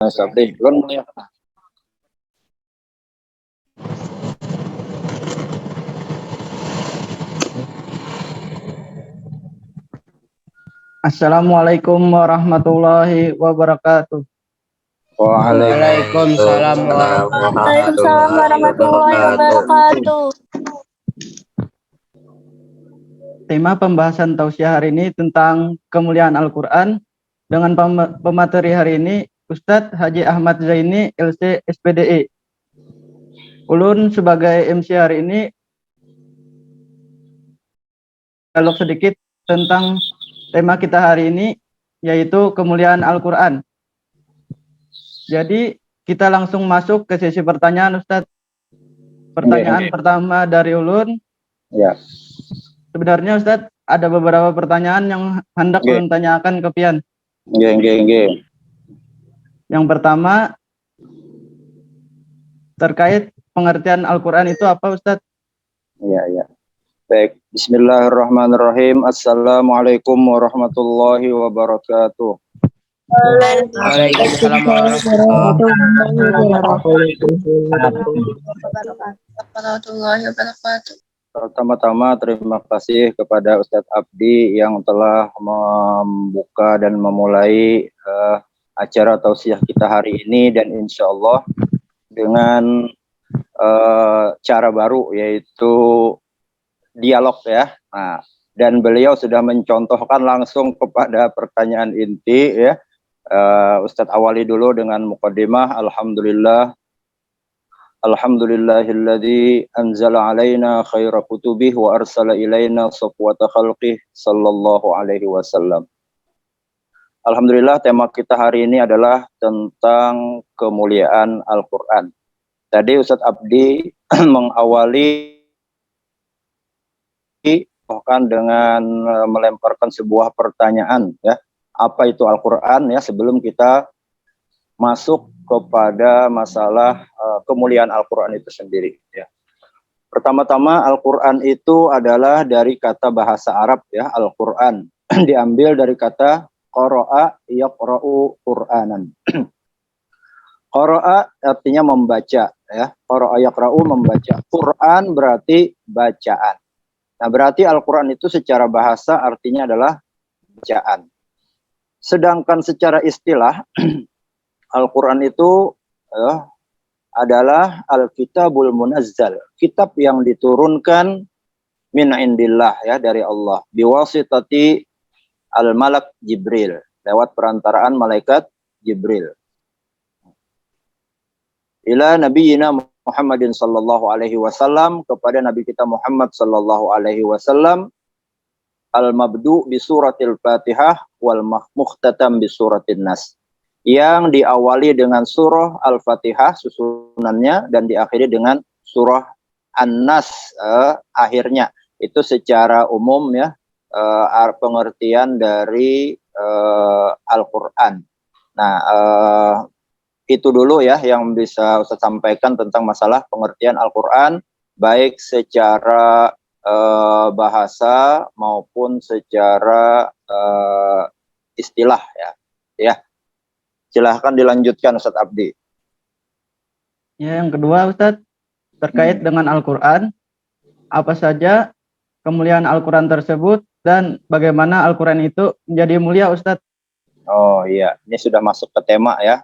Sabdi, ulun mulai. Assalamualaikum warahmatullahi wabarakatuh. Waalaikumsalam warahmatullahi wabarakatuh. Tema pembahasan tausiah hari ini tentang kemuliaan Al-Quran. Dengan pemateri hari ini Ustadz Haji Ahmad Zaini LC SPDI. Ulun sebagai MC hari ini dialog sedikit tentang tema kita hari ini, yaitu kemuliaan Al-Quran. Jadi kita langsung masuk ke sesi pertanyaan, Ustadz. Pertanyaan pertama dari ulun. Ya. Sebenarnya Ustadz ada beberapa pertanyaan yang hendak ulun tanyakan ke pian. Yang pertama terkait pengertian Al-Quran itu apa, Ustadz? Ya. Baik, bismillahirrahmanirrahim. Assalamualaikum warahmatullahi wabarakatuh. Waalaikumsalam warahmatullahi wabarakatuh. Pertama-tama terima kasih kepada Ustadz Abdi yang telah membuka dan memulai acara tausiah kita hari ini, dan insya Allah dengan cara baru, yaitu dialog ya. Nah, dan beliau sudah mencontohkan langsung kepada pertanyaan inti ya. Ustadz awali dulu dengan muqaddimah. Alhamdulillahilladzi anzala alaina khaira kutubih wa arsala ilaina safwata khalqih sallallahu alaihi wasallam. Alhamdulillah, tema kita hari ini adalah tentang kemuliaan Al-Quran. Tadi Ustadz Abdi mengawali bahkan dengan melemparkan sebuah pertanyaan ya, apa itu Al-Quran ya, sebelum kita masuk kepada masalah kemuliaan Al-Quran itu sendiri ya. Pertama-tama, Al-Quran itu adalah dari kata bahasa Arab ya, Al-Quran diambil dari kata qara'a yaqra'u Qur'anan. Qara'a artinya membaca ya, qara'a yaqra'u membaca. Quran berarti bacaan. Nah, berarti Al-Quran itu secara bahasa artinya adalah bacaan. Sedangkan secara istilah, Al-Quran itu adalah Al-Kitabul Munazzal, kitab yang diturunkan min indillah ya, dari Allah, biwasitati al-malak Jibril, lewat perantaraan malaikat Jibril. Ila nabiyina Muhammadin sallallahu alaihi wasallam, kepada nabi kita Muhammad sallallahu alaihi wasallam, al-mabdu bi suratil Fatihah wal mukhtatam bi suratin Nas, yang diawali dengan surah Al-Fatihah susunannya dan diakhiri dengan surah An-Nas akhirnya. Itu secara umum ya pengertian dari Al-Quran. Nah, itu dulu ya yang bisa saya sampaikan tentang masalah pengertian Al-Quran, baik secara bahasa maupun secara istilah ya. Silahkan dilanjutkan Ustadz Abdi. Ya, yang kedua Ustadz, terkait dengan Al-Quran, apa saja kemuliaan Al-Quran tersebut dan bagaimana Al-Quran itu menjadi mulia, Ustadz? Oh iya, ini sudah masuk ke tema ya.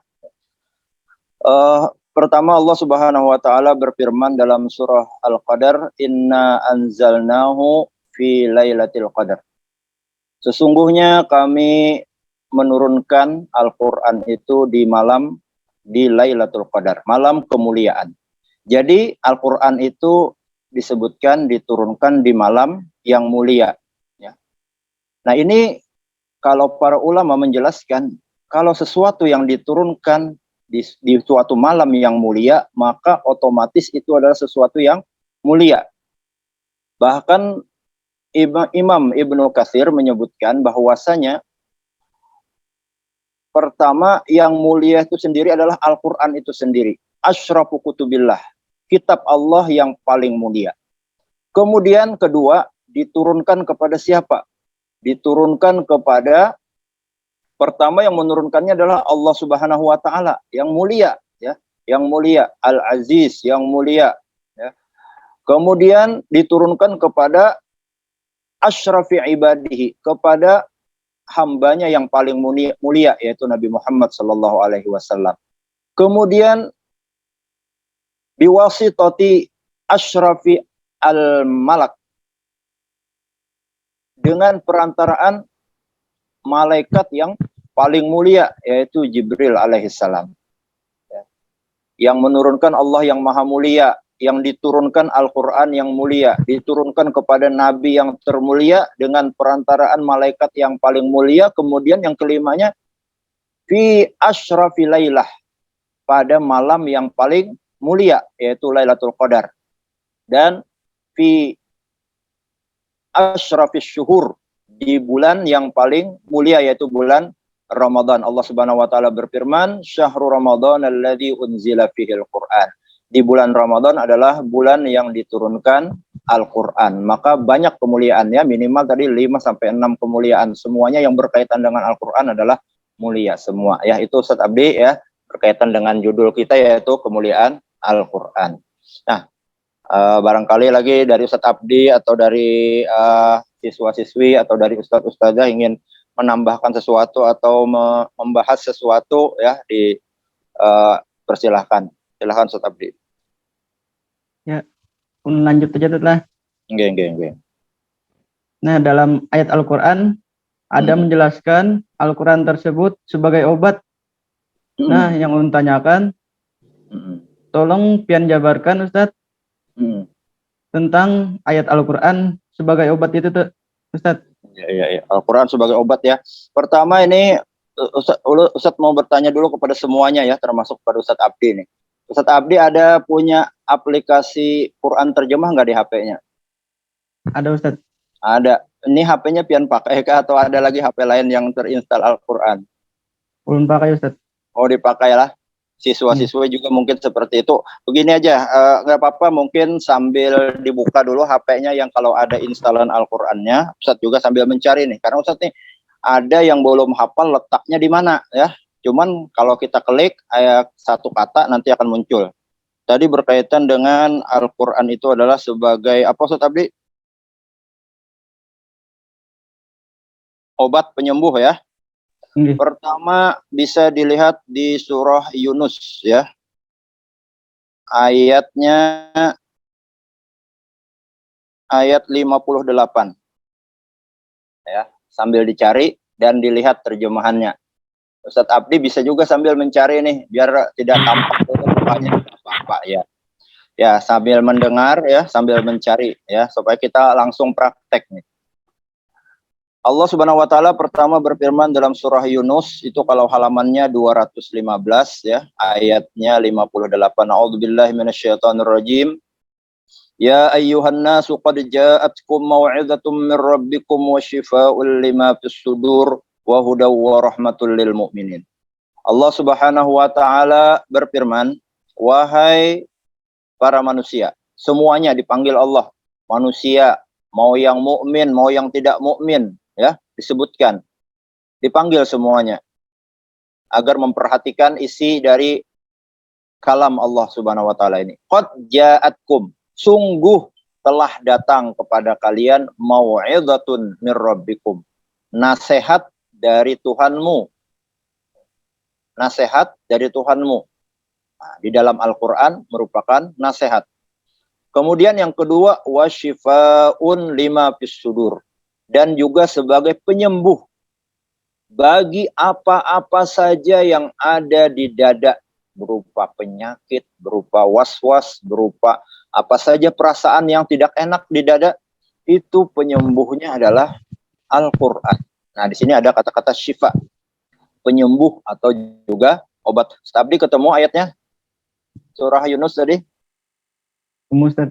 Pertama, Allah Subhanahu wa taala berfirman dalam surah Al-Qadar, "Inna anzalnahu fi lailatul qadar." Sesungguhnya kami menurunkan Al-Quran itu di Lailatul Qadar, malam kemuliaan. Jadi Al-Quran itu disebutkan diturunkan di malam yang mulia ya. Nah, ini kalau para ulama menjelaskan, kalau sesuatu yang diturunkan di suatu malam yang mulia, maka otomatis itu adalah sesuatu yang mulia. Bahkan Imam Ibnu Katsir menyebutkan bahwasanya pertama yang mulia itu sendiri adalah Al-Quran itu sendiri. Asyrafu kutubillah, kitab Allah yang paling mulia. Kemudian kedua, diturunkan kepada siapa? Diturunkan kepada Pertama yang menurunkannya adalah Allah Subhanahu wa taala yang mulia ya, yang mulia, Al-Aziz yang mulia ya. Kemudian diturunkan kepada asyrafi ibadihi, kepada hambanya yang paling mulia yaitu Nabi Muhammad sallallahu alaihi wasallam. Kemudian biwasitati asyrafi al-malak, dengan perantaraan malaikat yang paling mulia yaitu Jibril alaihissalam ya. Yang menurunkan Allah yang maha mulia, yang diturunkan Al-Quran yang mulia, diturunkan kepada Nabi yang termulia dengan perantaraan malaikat yang paling mulia. Kemudian yang kelimanya fi asyrafi lailah, pada malam yang paling mulia yaitu Lailatul Qadar, dan fi asyrafi syuhur, di bulan yang paling mulia yaitu bulan Ramadan. Allah Subhanahu wa taala berfirman, "Syahrul Ramadan alladzi unzila fihil Qur'an." Di bulan Ramadan adalah bulan yang diturunkan Al-Qur'an. Maka banyak kemuliaannya, minimal tadi 5 sampai 6 kemuliaan. Semuanya yang berkaitan dengan Al-Qur'an adalah mulia semua. Ya, itu Ustaz Abdi ya, berkaitan dengan judul kita yaitu kemuliaan Al-Qur'an. Nah, barangkali lagi dari Ustadz Abdi atau dari siswa-siswi atau dari Ustadz-Ustadzah ingin menambahkan sesuatu atau membahas sesuatu ya, persilahkan. Silahkan Ustadz Abdi. Ya, lanjut aja lah. Nggih. Nah, dalam ayat Al-Quran ada menjelaskan Al-Quran tersebut sebagai obat. Nah, yang ulun tanyakan, tolong pian jabarkan Ustadz tentang ayat Al-Quran sebagai obat itu tuh, Ustadz. Ya. Al-Quran sebagai obat ya. Pertama ini Ustadz mau bertanya dulu kepada semuanya ya, termasuk kepada Ustadz Abdi nih. Ustadz Abdi ada punya aplikasi Quran terjemah nggak di HP-nya? Ada Ustadz. Ada. Ini HP-nya pian pakai kah atau ada lagi HP lain yang terinstall Al-Quran? Ulun pakai Ustadz. Oh, dipakai lah. Siswa-siswa juga mungkin seperti itu. Begini aja, nggak apa-apa, mungkin sambil dibuka dulu HP-nya yang kalau ada instalan Al-Qur'annya, Ustadz juga sambil mencari nih. Karena Ustadz nih ada yang belum hafal letaknya di mana ya. Cuman kalau kita klik ayat satu kata nanti akan muncul. Tadi berkaitan dengan Al-Qur'an itu adalah sebagai apa Ustadz Abdi? Obat penyembuh ya. Pertama bisa dilihat di surah Yunus ya. Ayatnya ayat 58. Ya, sambil dicari dan dilihat terjemahannya. Ustadz Abdi bisa juga sambil mencari nih biar tidak tampak mukanya apa-apa ya. Ya, sambil mendengar ya, sambil mencari ya supaya kita langsung praktek nih. Allah Subhanahu wa taala pertama berfirman dalam surah Yunus, itu kalau halamannya 215 ya, ayatnya 58. A'udzubillahi minasyaitonirrajim. Ya ayyuhan nasu qad ja'atkum mau'izatum mir rabbikum wa syifaa'un lima fis sudur wa hudaw wa rahmatul lil mu'minin. Allah Subhanahu wa taala berfirman, wahai para manusia, semuanya dipanggil Allah, manusia, mau yang mukmin, mau yang tidak mukmin, ya, disebutkan, dipanggil semuanya agar memperhatikan isi dari kalam Allah Subhanahu wa taala ini. Qad ja'atkum, sungguh telah datang kepada kalian mau'izatun mir rabbikum, nasihat dari Tuhanmu. Nasihat dari Tuhanmu. Nah, di dalam Al-Qur'an merupakan nasihat. Kemudian yang kedua, wasyifaun lima fis sudur, dan juga sebagai penyembuh bagi apa-apa saja yang ada di dada, berupa penyakit, berupa was-was, berupa apa saja perasaan yang tidak enak di dada, itu penyembuhnya adalah Al-Qur'an. Nah, di sini ada kata-kata syifa, penyembuh atau juga obat. Tadi ketemu ayatnya surah Yunus tadi? Ustaz.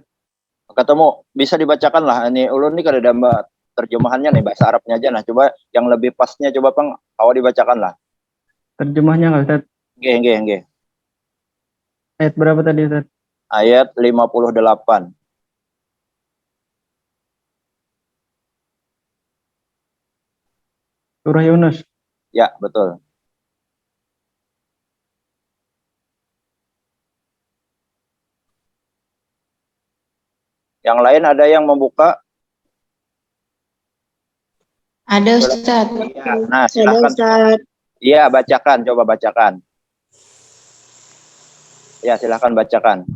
Ketemu, bisa dibacakan lah. Ini ulun nih kada ada terjemahannya nih, bahasa Arabnya aja. Nah, coba yang lebih pasnya coba Bang, awak dibacakan lah. Terjemahnya nggak Ustaz? Nggih. Ayat berapa tadi Ustaz? Ayat 58. Surah Yunus. Ya, betul. Yang lain ada yang membuka? Ada Ustaz. Iya. Nah, silakan. Iya, bacakan, coba bacakan. Ya, silakan bacakan.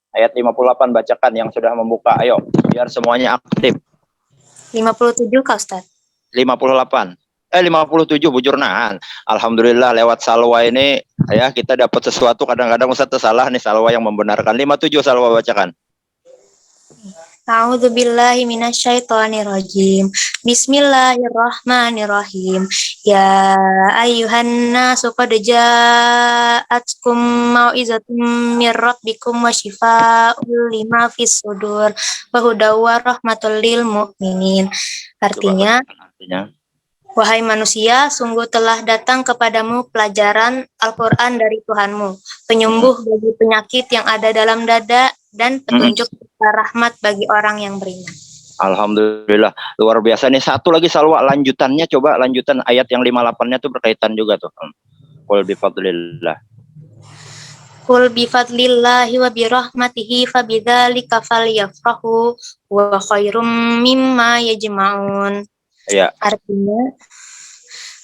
Ayat 58 bacakan yang sudah membuka. Ayo, biar semuanya aktif. 57 Kak Ustaz. 58. 57 bujurnahan. Alhamdulillah lewat salwa ini ya kita dapat sesuatu. Kadang-kadang Ustaz salah nih, salwa yang membenarkan. 57 salwa bacakan. A'udzubillahi minasyaitonirrajim. Bismillahirrahmanirrahim. Ya ayyuhan nasu qad ja'atkum mau'izatum mir rabbikum wa syifaa'un lima fis sudur wa hudaw wa rahmatul lil mu'minin. Artinya, wahai manusia, sungguh telah datang kepadamu pelajaran Al-Quran dari Tuhanmu, penyembuh bagi penyakit yang ada dalam dada, dan petunjuk rahmat bagi orang yang beriman. Alhamdulillah, luar biasa nih. Satu lagi salwa lanjutannya, coba lanjutan ayat yang 58-nya tuh berkaitan juga tuh. Qul bifadlillah. Qul bifadlillahi wa birahmatihi fabidzalika falyafrahu wa khairum mimma yajma'un. Ya. Artinya,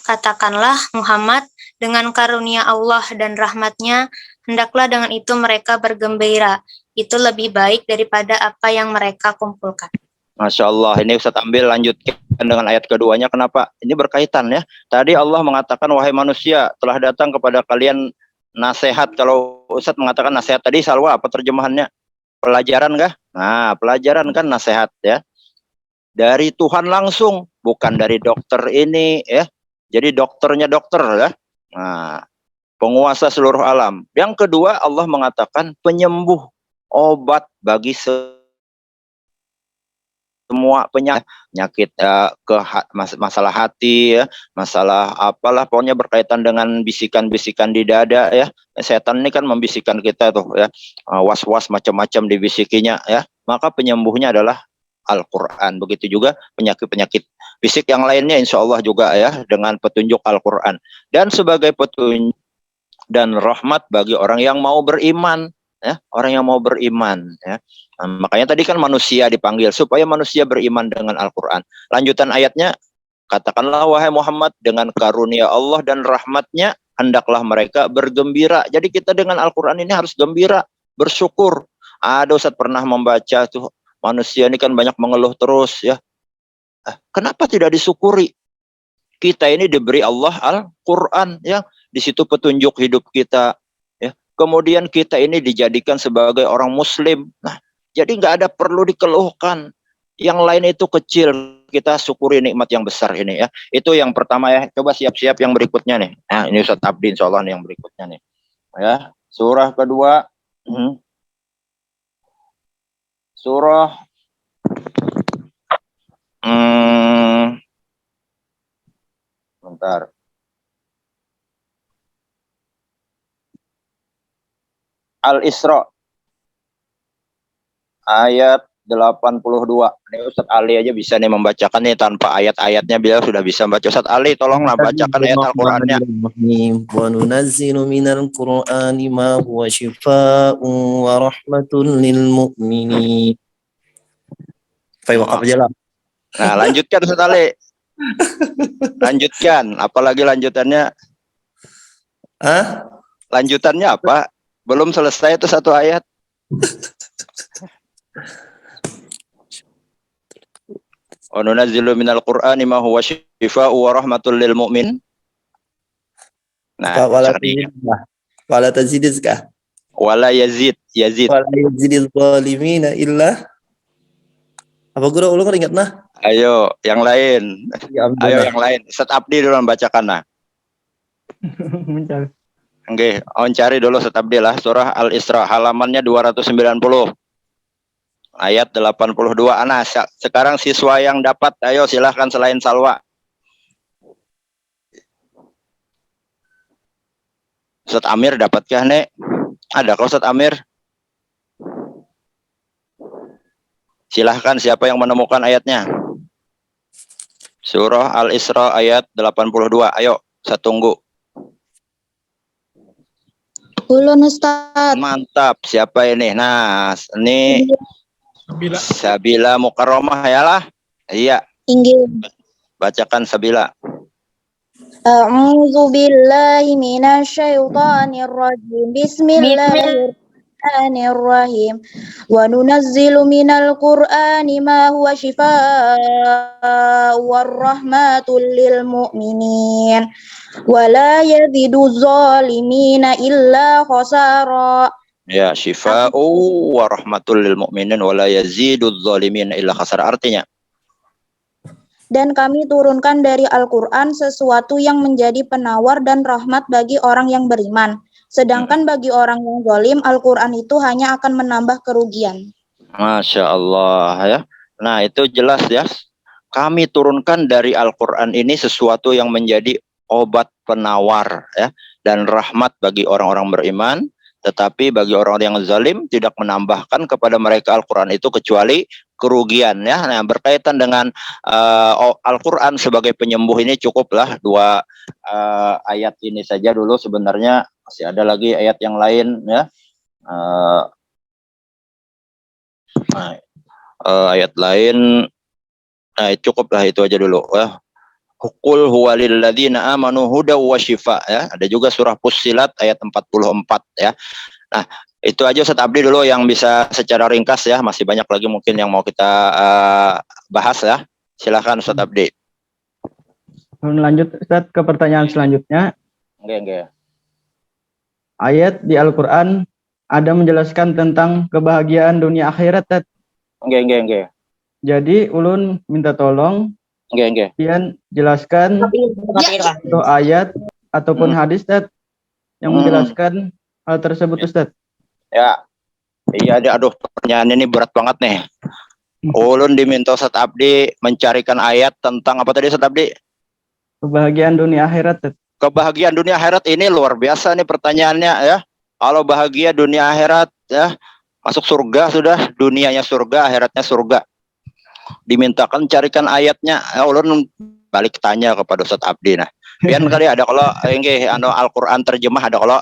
katakanlah Muhammad, dengan karunia Allah dan rahmatnya, hendaklah dengan itu mereka bergembira. Itu lebih baik daripada apa yang mereka kumpulkan. Masya Allah, ini Ustaz ambil lanjutkan dengan ayat keduanya. Kenapa? Ini berkaitan ya. Tadi Allah mengatakan, wahai manusia, telah datang kepada kalian nasihat. Kalau Ustaz mengatakan nasihat tadi, salwa apa terjemahannya? Pelajaran kah? Nah, pelajaran kan nasihat ya. Dari Tuhan langsung, bukan dari dokter ini ya. Jadi dokternya dokter ya. Nah, penguasa seluruh alam. Yang kedua, Allah mengatakan penyembuh, obat bagi semua penyakit masalah hati ya, masalah apalah pokoknya berkaitan dengan bisikan-bisikan di dada ya. Setan ini kan membisikkan kita tuh ya, was-was macam-macam dibisikinya ya. Maka penyembuhnya adalah Al-Quran. Begitu juga penyakit-penyakit fisik yang lainnya insya Allah juga ya, dengan petunjuk Al-Quran. Dan sebagai petunjuk dan rahmat bagi orang yang mau beriman ya, orang yang mau beriman ya. Nah, makanya tadi kan manusia dipanggil supaya manusia beriman dengan Al-Quran. Lanjutan ayatnya, katakanlah wahai Muhammad, dengan karunia Allah dan rahmatnya hendaklah mereka bergembira. Jadi kita dengan Al-Quran ini harus gembira, bersyukur. Ada Ustaz pernah membaca tuh, manusia ini kan banyak mengeluh terus ya. Kenapa tidak disyukuri? Kita ini diberi Allah Al-Quran ya. Di situ petunjuk hidup kita ya. Kemudian kita ini dijadikan sebagai orang muslim. Nah, jadi nggak ada perlu dikeluhkan. Yang lain itu kecil, kita syukuri nikmat yang besar ini ya. Itu yang pertama ya. Coba siap-siap yang berikutnya nih. Nah, ini Ustaz Abdi insyaallah nih yang berikutnya nih. Ya, surah kedua. Surah bentar. Al-Isra ayat 82. Ini Ustaz Ali aja bisa nih membacakan nih tanpa ayat-ayatnya, beliau sudah bisa baca. Ustaz Ali tolonglah bacakan ayat Al-Qur'annya. Wa nunazzilu minal Qur'ani ma huwa shifaa'un wa rahmatun lil mu'minin. Wakaf aja lah. Nah, lanjutkan Ustaz Ali. Lanjutkan, apalagi lanjutannya? Lanjutannya apa? Belum selesai itu satu ayat. Wa nunazzilu minal Qur'ani ma huwa syifaa'un wa rahmatul lil mu'min. Nah, wala tazidizkah? Wala yazid. Wala yazidil zalimina illa. Apa guru ulung ingat nah? Ayo, yang lain. Ya, ayo yang lain. Ustaz Abdi dulu membacakan nah. Oke, cari dulu Ustaz Abdi lah. Surah Al-Isra halamannya 290. Ayat 82. Ana, sekarang siswa yang dapat, ayo silahkan selain Salwa. Ustaz Amir dapatkah, Nek? Ada kok Ustaz Amir? Silahkan siapa yang menemukan ayatnya. Surah Al-Isra ayat 82. Ayo, saya tunggu. Ulun Ustaz. Mantap. Siapa ini? Nah, ini Sabila Mukarramah ya lah. Iya, Inggih. bacakan Sabila. A'udzu billahi minasyaitonir rajim. Bismillahirrahmanirrahim. Wa nunazzilu minal Qur'ani ma huwa shifaa'un war rahmatul lil mu'minin. Wa la yazidu zalimina illa khasara. Ya, syifa'u wa rahmatul lil mu'minin wa la yazidudz zalimin illa khasar. Artinya, Dan kami turunkan dari Al-Quran sesuatu yang menjadi penawar dan rahmat bagi orang yang beriman. Sedangkan bagi orang yang zalim, Al-Quran itu hanya akan menambah kerugian. Masya Allah ya. Nah, itu jelas ya. Kami turunkan dari Al-Quran ini sesuatu yang menjadi obat penawar ya, dan rahmat bagi orang-orang beriman. Tetapi bagi orang yang zalim tidak menambahkan kepada mereka Al-Quran itu kecuali kerugian ya. Nah, berkaitan dengan Al-Quran sebagai penyembuh ini cukuplah dua ayat ini saja dulu. Sebenarnya masih ada lagi ayat yang lain ya. Ayat lain, cukuplah itu aja dulu ya. Qul huwalil ladzina amanu hudaw wa syifa ya. Ada juga surah Fussilat ayat 44 ya. Nah, itu aja Ustaz Abdi dulu yang bisa secara ringkas ya. Masih banyak lagi mungkin yang mau kita bahas ya. Silakan Ustaz Abdi. Lanjut Ustaz ke pertanyaan selanjutnya. Enggak. Ayat di Al-Quran ada menjelaskan tentang kebahagiaan dunia akhirat, Ustaz. Enggak. Jadi ulun minta tolong Enggak. Pian jelaskan atau ayat ataupun hadis, Ustaz, yang menjelaskan hal tersebut, Ustaz. Ya. Iya, aduh pertanyaan ini berat banget nih. Ulun diminta Ustaz Abdi mencarikan ayat tentang apa tadi Ustaz Abdi? Kebahagiaan dunia akhirat, Ustaz. Kebahagiaan dunia akhirat ini luar biasa nih pertanyaannya ya. Kalau bahagia dunia akhirat ya, masuk surga sudah, dunianya surga, akhiratnya surga. Dimintakan carikan ayatnya, ulun balik tanya kepada Ustaz Abdi. Nah, pian kali ada kalau Al-Qur'an terjemah ada kalau.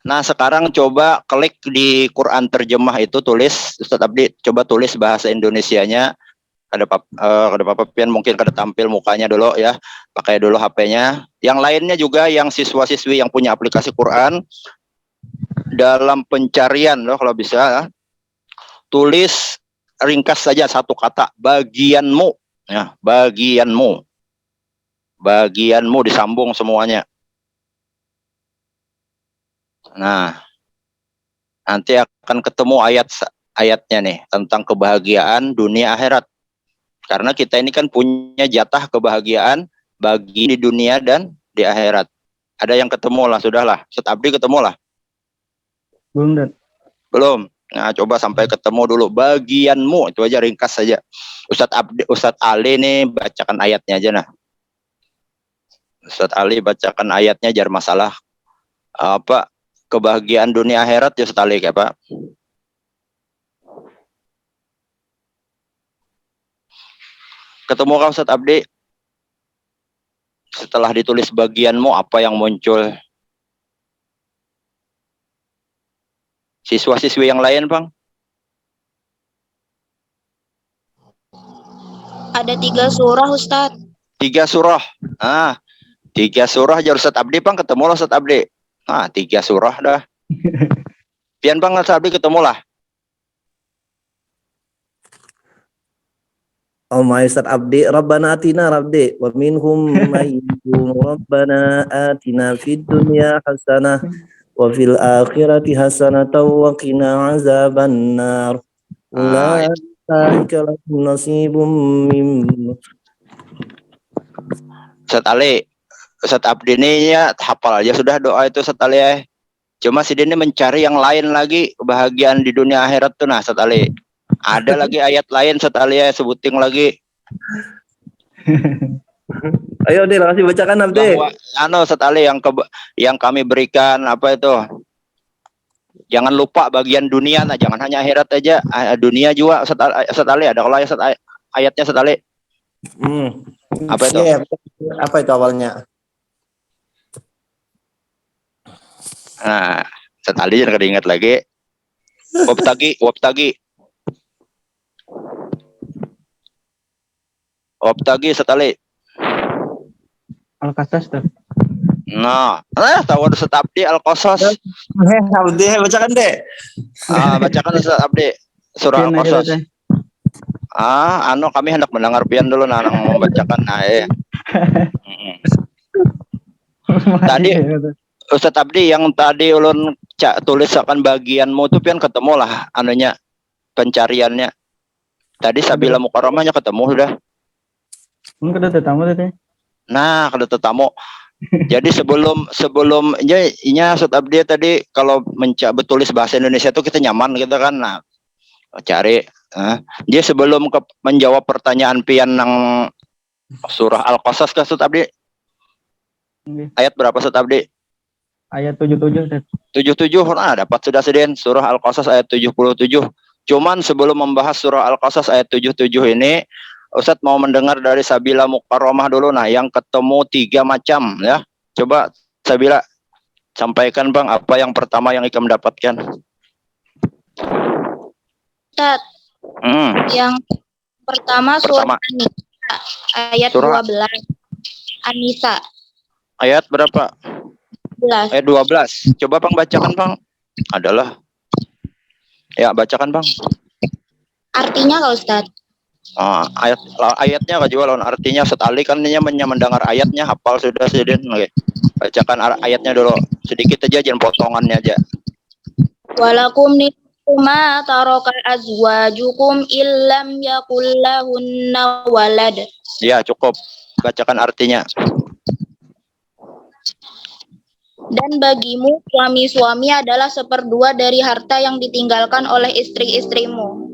Nah, sekarang coba klik di Quran terjemah itu, tulis Ustaz Abdi, coba tulis bahasa Indonesianya. Ada Papa Pian mungkin kada tampil mukanya dulu ya. Pakai dulu HP-nya. Yang lainnya juga yang siswa-siswi yang punya aplikasi Quran, dalam pencarian loh kalau bisa ya, tulis ringkas saja satu kata, bagianmu ya, bagianmu disambung semuanya. Nah, nanti akan ketemu ayatnya nih tentang kebahagiaan dunia akhirat. Karena kita ini kan punya jatah kebahagiaan bagi di dunia dan di akhirat. Ada yang ketemu lah, sudahlah. Ustaz Abdi ketemu lah. Belum, Dan. Belum. Nah, coba sampai ketemu dulu bagianmu, itu aja ringkas saja. Ustaz Ali nih bacakan ayatnya aja nah. Ustaz Ali bacakan ayatnya jar masalah apa kebahagiaan dunia akhirat ya Ustaz Ali kayak Pak. Ketemu kau Ustaz Abdi? Setelah ditulis bagianmu apa yang muncul? Siswa-siswi yang lain, Bang? Ada 3 surah, Ustaz. 3 surah. 3 surah jar Ustaz Abdi, Bang, ketemu lah Ustaz Abdi. 3 surah dah. Pian Bang Ustaz Abdi ketemu lah. Ustaz Abdi, Rabbana atina Rabbi wa minhum mayyitun Rabbana atina fid dunya hasanah wa fil akhirati hasanatan wa qina azabannar. Ulaika lahum nasibum mimma. Ustaz Abdi ini ya hafal aja sudah doa itu Ustaz Ali ya. Cuma si Dini mencari yang lain lagi kebahagiaan di dunia akhirat tuh nah Ustaz Ali. Ada lagi ayat lain Ustaz Ali ya, sebutin lagi. Ayo deh langsung bacakan Abdi. Ustaz Ali yang kami berikan apa itu? Jangan lupa bagian dunia, nah jangan hanya akhirat aja, dunia juga Ustaz Ali ada kalau ayatnya Ustaz Ali. Apa itu? Iya, apa itu awalnya? Nah, setali jangan diingat lagi. Wabtagi setali. Al-Qasas tuh. Nah, tawar Ustaz Abdi Al-Qasas. Abdi, bacakan deh. Bacakan Ustaz Abdi surah Pian aja Al-Qasas. teh. Kami hendak mendengar pian dulu nanang membacakan. Tadi Ustaz Abdi yang tadi ulun tulis akan bagianmu tuh pian ketemu lah anunya pencariannya. Tadi Sabila Mukarramahnya ketemu sudah. Mungkin ada tamu teh. Nah, kalau tetamu. Jadi sebelum inya Ustaz Abdi tadi kalau bertulis bahasa Indonesia tuh kita nyaman gitu kan. Nah, cari dia sebelum menjawab pertanyaan pian nang surah Al-Qasas ke Ustaz Abdi. Ayat berapa Ustaz Abdi? Ayat 77 teh. 77. Dapat sudah sedin surah Al-Qasas ayat 77. Cuman sebelum membahas surah Al-Qasas ayat 77 ini, Ustadz mau mendengar dari Sabila Mukarramah dulu. Nah, yang ketemu 3 macam ya. Coba Sabila sampaikan Bang, apa yang pertama yang Ikam dapatkan? Ustaz, yang pertama surah An-Nisa ayat 12. An-Nisa. Ayat berapa? 12. Ayat 12. Coba Bang bacakan Bang. Adalah. Ya, bacakan Bang. Artinya kalau Ustaz? Ayatnya juga lawan artinya setali kan dia mendengar ayatnya hafal sudah sedin. Oke. Bacakan ayatnya dulu sedikit aja, jangan potongannya aja. Walakum nisma taraka azwajukum illam yakul lahunna walad. Ya, cukup. Bacakan artinya. Dan bagimu suami-suami adalah 1/2 dari harta yang ditinggalkan oleh istri-istrimu.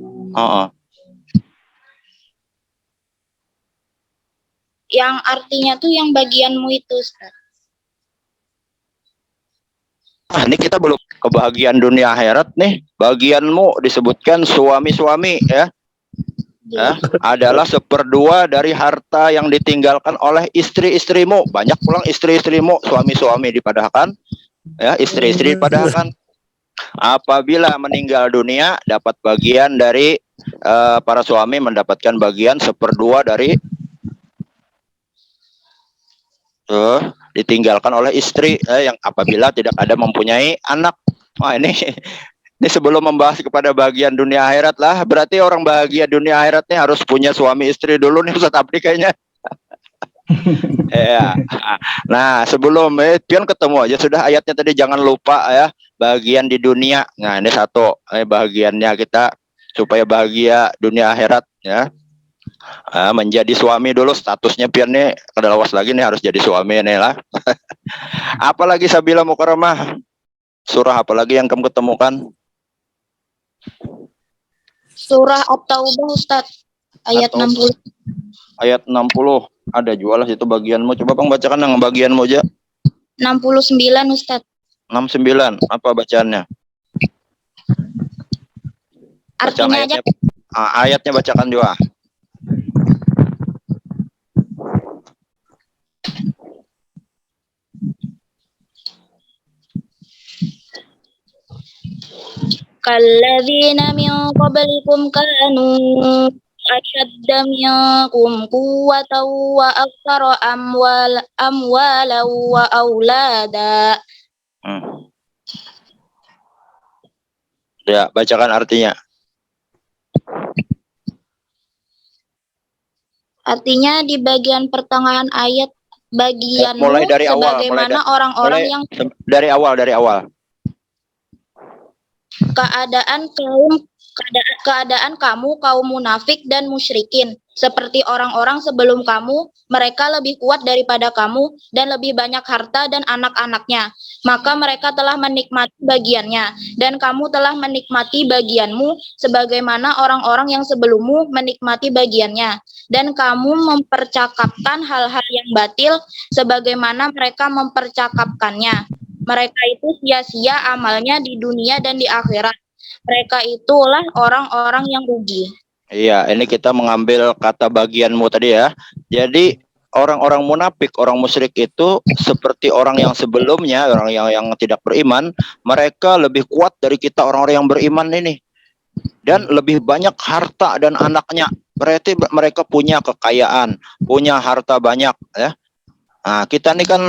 Yang artinya tuh yang bagianmu itu, Ustaz. Ini kita belum kebahagiaan dunia akhirat nih. Bagianmu disebutkan suami-suami ya. Adalah 1/2 dari harta yang ditinggalkan oleh istri-istrimu. Banyak pulang istri-istrimu, suami-suami dipadahkan ya, istri-istri dipadahkan. Apabila meninggal dunia, dapat bagian dari para suami mendapatkan bagian 1/2 dari ditinggalkan oleh istri yang apabila tidak ada mempunyai anak. Wah, ini sebelum membahas kepada bagian dunia akhirat lah, berarti orang bahagia dunia akhiratnya harus punya suami istri dulu nih Ustaz Abdi kayaknya. Ya. Nah, sebelum pian ketemu aja sudah ayatnya tadi, jangan lupa ya, bagian di dunia. Nah, ini satu bagiannya kita supaya bahagia dunia akhirat ya. Menjadi suami dulu statusnya pian nih, kedalawas lagi nih harus jadi suami nih lah. Apalagi Sabila Mukarramah, surah apalagi yang kamu ketemukan? Surah At-Taubah Ustaz, ayat 60. Ayat 60 ada jualah itu bagianmu. Coba Bang bacakan yang bagianmu aja. 69 Ustaz. 69 apa bacaannya? Artinya ayatnya, aja. Ayatnya bacakan juga. Kalladzina min qablikum kanu ashadda minkum quwwatan wa aktsara amwala wa aulada. Ya, bacakan artinya. Artinya di bagian pertengahan ayat bagian mulai dari sebagaimana orang-orang yang dari awal keadaan kamu kaum munafik dan musyrikin seperti orang-orang sebelum kamu, mereka lebih kuat daripada kamu dan lebih banyak harta dan anak-anaknya, maka mereka telah menikmati bagiannya dan kamu telah menikmati bagianmu sebagaimana orang-orang yang sebelummu menikmati bagiannya, dan kamu mempercakapkan hal-hal yang batil sebagaimana mereka mempercakapkannya. Mereka itu sia-sia amalnya di dunia dan di akhirat. Mereka itulah orang-orang yang rugi. Iya, ini kita mengambil kata bagianmu tadi ya. Jadi orang-orang munafik, orang musyrik itu seperti orang yang sebelumnya, orang yang tidak beriman, mereka lebih kuat dari kita orang-orang yang beriman ini. Dan lebih banyak harta dan anaknya. Berarti mereka punya kekayaan, punya harta banyak ya. Nah, kita nih kan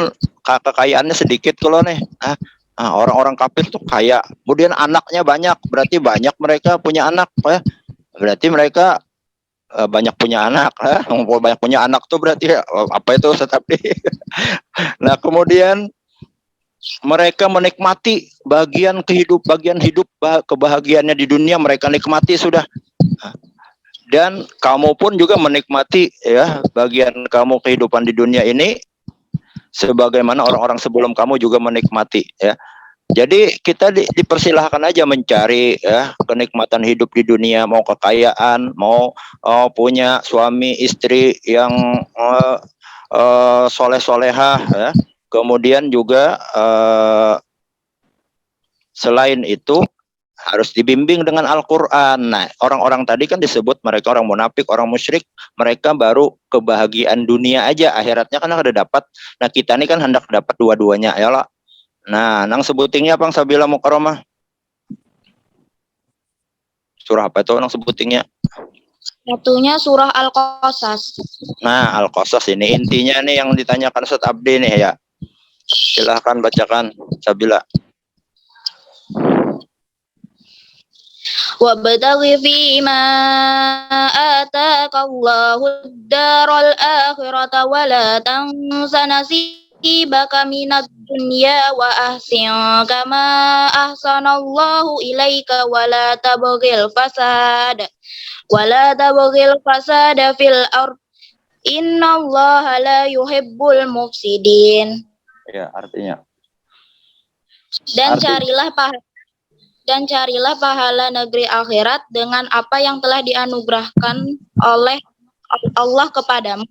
kekayaannya sedikit kalau nih. Orang-orang kafir tuh kaya. Kemudian anaknya banyak, berarti banyak mereka punya anak ya. Berarti mereka banyak punya anak, banyak punya anak tuh berarti apa itu Ustaz Abdi? Nah, kemudian mereka menikmati bagian hidup kebahagiaannya di dunia mereka nikmati sudah. Dan kamu pun juga menikmati ya bagian kamu kehidupan di dunia ini sebagaimana orang-orang sebelum kamu juga menikmati ya. Jadi kita dipersilahkan aja mencari ya kenikmatan hidup di dunia, mau kekayaan, mau punya suami istri yang soleh-solehah ya. Kemudian juga selain itu harus dibimbing dengan Al-Quran. Nah, orang-orang tadi kan disebut mereka orang munafik, orang musyrik. Mereka baru kebahagiaan dunia aja, akhiratnya kan ada dapat. Nah, kita ini kan hendak dapat dua-duanya ya lah. Nah, nang sebutingnya Bang Sabila Mukarramah. Surah apa itu nang sebutingnya? Satunya surah Al-Qasas. Nah, Al-Qasas ini intinya nih yang ditanyakan Ustaz Abdi nih ya. Silahkan bacakan Sabila. Wabtaghi fima ataka Allahu ad-daral akhirata wa la tansa nasibaka minad dunya wa ahsin kama ahsanallahu ilaika wa la tabghil fasada fil ard innallaha la yuhibbul mufsidin. Ya, artinya. Dan carilah pahala negeri akhirat dengan apa yang telah dianugerahkan oleh Allah kepadamu.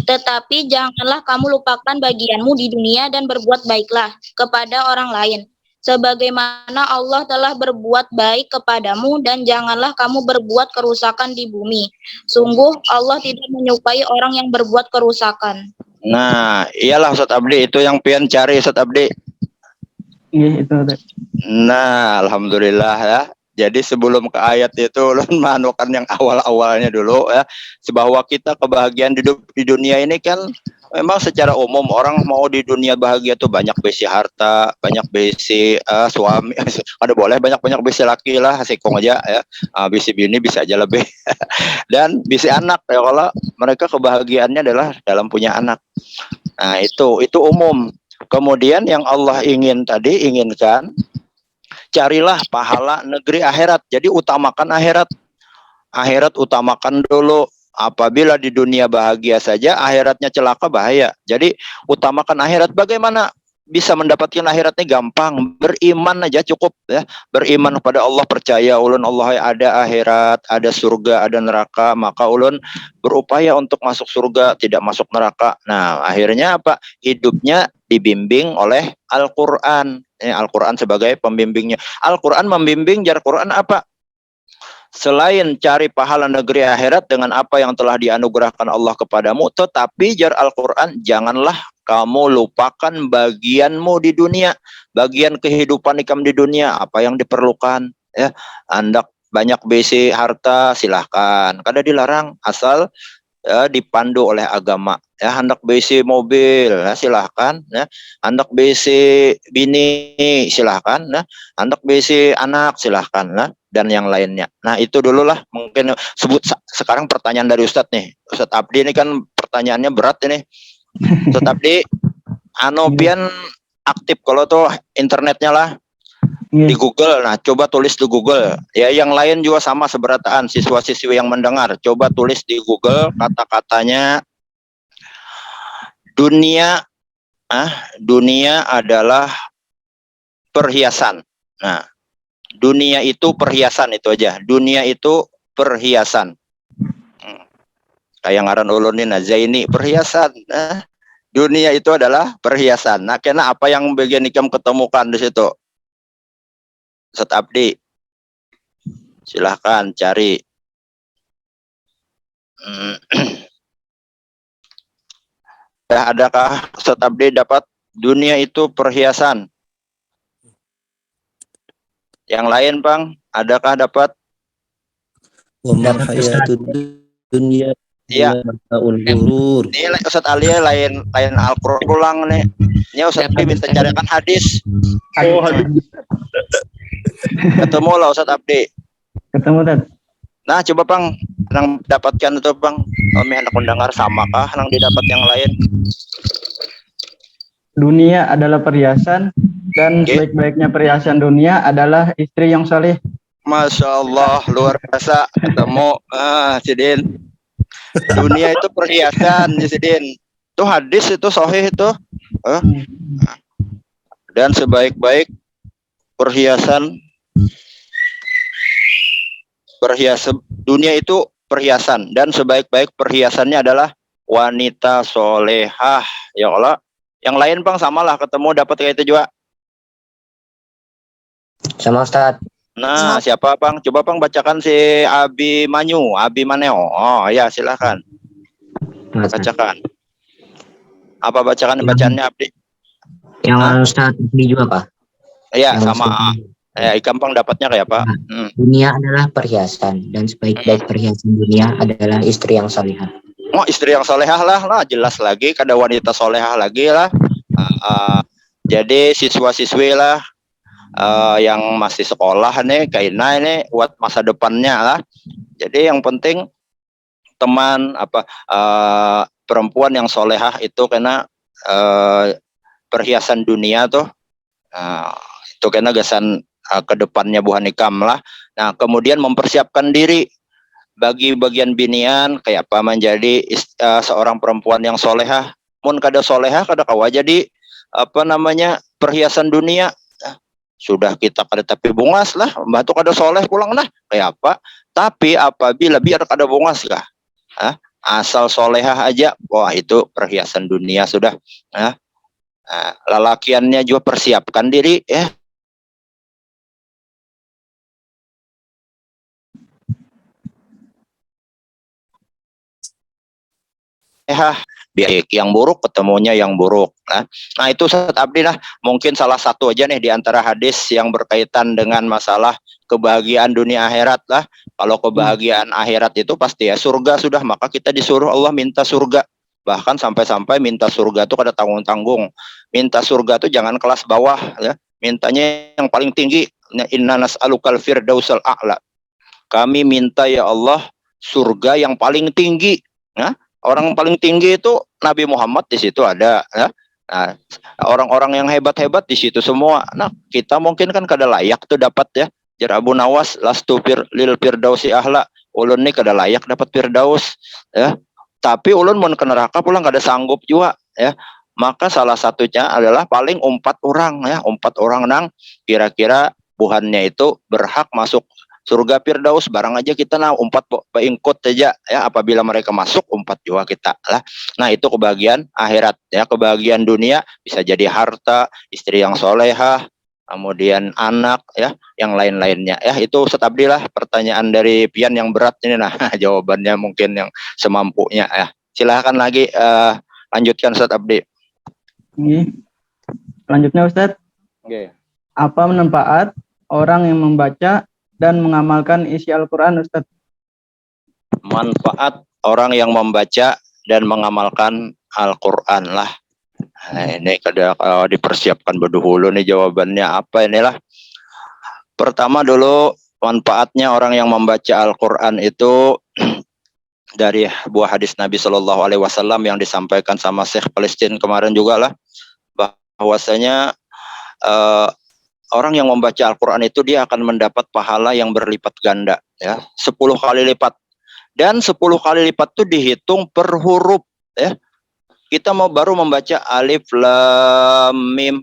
Tetapi janganlah kamu lupakan bagianmu di dunia dan berbuat baiklah kepada orang lain. Sebagaimana Allah telah berbuat baik kepadamu dan janganlah kamu berbuat kerusakan di bumi. Sungguh Allah tidak menyukai orang yang berbuat kerusakan. Nah, iyalah Ustaz Abdi itu yang pian cari Ustaz Abdi. Iya, itu ada. Nah, alhamdulillah ya. Jadi sebelum ke ayat itu ulun manukan yang awal-awalnya dulu ya. Bahwa kita kebahagiaan hidup di dunia ini kan memang secara umum orang mau di dunia bahagia tuh banyak besi harta, banyak besi suami, ada boleh banyak-banyak besi laki lah, sikong aja ya. Besi bini bisa aja lebih. Dan besi anak ya kalau mereka kebahagiaannya adalah dalam punya anak. Nah, itu umum. Kemudian yang Allah inginkan carilah pahala negeri akhirat. Jadi utamakan akhirat. Akhirat utamakan dulu. Apabila di dunia bahagia saja, akhiratnya celaka bahaya. Jadi utamakan akhirat. Bagaimana bisa mendapatkan akhiratnya? Gampang. Beriman aja cukup ya. Beriman kepada Allah, percaya ulun Allah ada akhirat, ada surga, ada neraka. Maka ulun berupaya untuk masuk surga, tidak masuk neraka. Nah, akhirnya apa? Hidupnya dibimbing oleh Al-Quran. Al-Quran sebagai pembimbingnya. Al-Quran membimbing jar Quran apa? Selain cari pahala negeri akhirat dengan apa yang telah dianugerahkan Allah kepadamu, tetapi jar Al-Quran, janganlah kamu lupakan bagianmu di dunia, bagian kehidupan ikam di dunia, apa yang diperlukan. Ya, Anda banyak BC harta silahkan, kada dilarang asal ya, dipandu oleh agama. Ya, hendak BC mobil ya, silahkan ya. Hendak BC bini silahkan ya. Hendak BC anak silahkan ya. Dan yang lainnya. Nah, itu dulu lah mungkin sekarang pertanyaan dari Ustadz nih. Ustadz Abdi ini kan pertanyaannya berat ini. Ustadz Abdi pian aktif kalau tuh internetnya lah di Google. Nah, coba tulis di Google. Ya, yang lain juga sama seberataan siswa-siswi yang mendengar. Coba tulis di Google kata-katanya dunia. Dunia adalah perhiasan. Nah, dunia itu perhiasan itu aja. Dunia itu perhiasan. Kayak ngaran ulun ini Zaini perhiasan. Dunia itu adalah perhiasan. Nah, kena apa yang bagian ikam ketemukan di situ? Ustadz Abdi, silahkan cari. Hmm. Adakah Ustaz Abdi dapat dunia itu perhiasan? Yang lain Bang, adakah dapat? Wa mal Dapat, Ustaz. hayatud dunya Iya. illa mata'ul ghurur. Ini Ustaz Alia lain Al-Quran pulang nih. Ini Ustaz Abdi minta carikan hadis. Ketemu lah Ustaz Abdi. Ketemu Tat. Nah coba Bang, yang dapatkan itu Bang. Kami hendak mendengar samakah yang didapat yang lain? Dunia adalah perhiasan dan Oke. sebaik-baiknya perhiasan dunia adalah istri yang saleh. Masya Allah, luar biasa. Ketemu, Sidin. Dunia itu perhiasan, Sidin. Itu hadis, itu sahih itu. Dan sebaik-baik perhiasan dunia itu perhiasan, dan sebaik-baik perhiasannya adalah wanita solehah. Ya Allah. Yang lain Bang samalah, ketemu dapat kayak itu juga. Sama Ustaz. Nah, siapa Bang? Coba Bang bacakan si Abi Maneo. Oh ya, silakan. Bacakan. Apa bacaannya Abdi? Yang Ustaz ini juga Pak. Iya, Yang sama. Ya, gampang dapatnya kayak apa? Dunia adalah perhiasan dan sebaik-baik perhiasan dunia adalah istri yang salihah. Oh, istri yang solehah lah, jelas lagi. Kada wanita solehah lagi lah. Jadi siswa-siswi lah yang masih sekolah nih, kayaknya ini buat masa depannya lah. Jadi yang penting teman perempuan yang solehah itu karena perhiasan dunia tuh. Itu karena gasan ke depannya buah nikam lah. Nah, kemudian mempersiapkan diri bagi bagian binian kayak apa menjadi seorang perempuan yang solehah. Mun kada solehah kada kawa jadi perhiasan dunia. Sudah kita kada tapi bungas lah, mbah tu kada soleh pulang nah kayak apa. Tapi apabila biar kada bungas kah, asal solehah aja, wah itu perhiasan dunia sudah. Lalakiannya juga persiapkan diri ya. Baik yang buruk ketemunya yang buruk. Nah itu Ustaz Abdi lah mungkin salah satu aja nih di antara hadis yang berkaitan dengan masalah kebahagiaan dunia akhirat lah. Kalau kebahagiaan akhirat itu pasti ya surga sudah, maka kita disuruh Allah minta surga. Bahkan sampai-sampai minta surga itu kada tanggung-tanggung. Minta surga itu jangan kelas bawah ya. Mintanya yang paling tinggi. Inna nas'alukal firdausal a'la. Kami minta ya Allah surga yang paling tinggi. Nah, orang paling tinggi itu Nabi Muhammad di situ ada ya. Nah, orang-orang yang hebat-hebat di situ semua. Nah, kita mungkin kan kada layak tuh dapat ya. Jar Abu Nawas lastu lil firdausi ahla. Ulun nih kada layak dapat firdaus ya. Tapi ulun mau ke neraka pulang kada sanggup juga ya. Maka salah satunya adalah paling 4 orang ya, 4 orang nang kira-kira buhannya itu berhak masuk surga firdaus. Barang aja kita nah 4 paingkut saja ya, apabila mereka masuk 4 juga kita lah. Nah itu kebahagiaan akhirat ya. Kebahagiaan dunia bisa jadi harta, istri yang solehah, kemudian anak ya, yang lain-lainnya ya. Itu Ustaz Abdi lah pertanyaan dari Pian yang berat ini nah. Jawabannya mungkin yang semampunya ya. Silahkan lagi lanjutkan Ustaz Abdi. Selanjutnya Ustaz, apa manfaat orang yang membaca dan mengamalkan isi Al-Quran Ustaz? Manfaat orang yang membaca dan mengamalkan Al-Quran lah. Nah, ini kada dipersiapkan berdahulu nih jawabannya apa inilah. Pertama dulu manfaatnya orang yang membaca Al-Quran itu dari buah hadis Nabi Shallallahu Alaihi Wasallam yang disampaikan sama Syekh Palestina kemarin juga lah, bahwasanya orang yang membaca Al-Quran itu dia akan mendapat pahala yang berlipat ganda ya, 10 kali lipat. Dan 10 kali lipat itu dihitung per huruf ya. Kita baru membaca alif lam mim.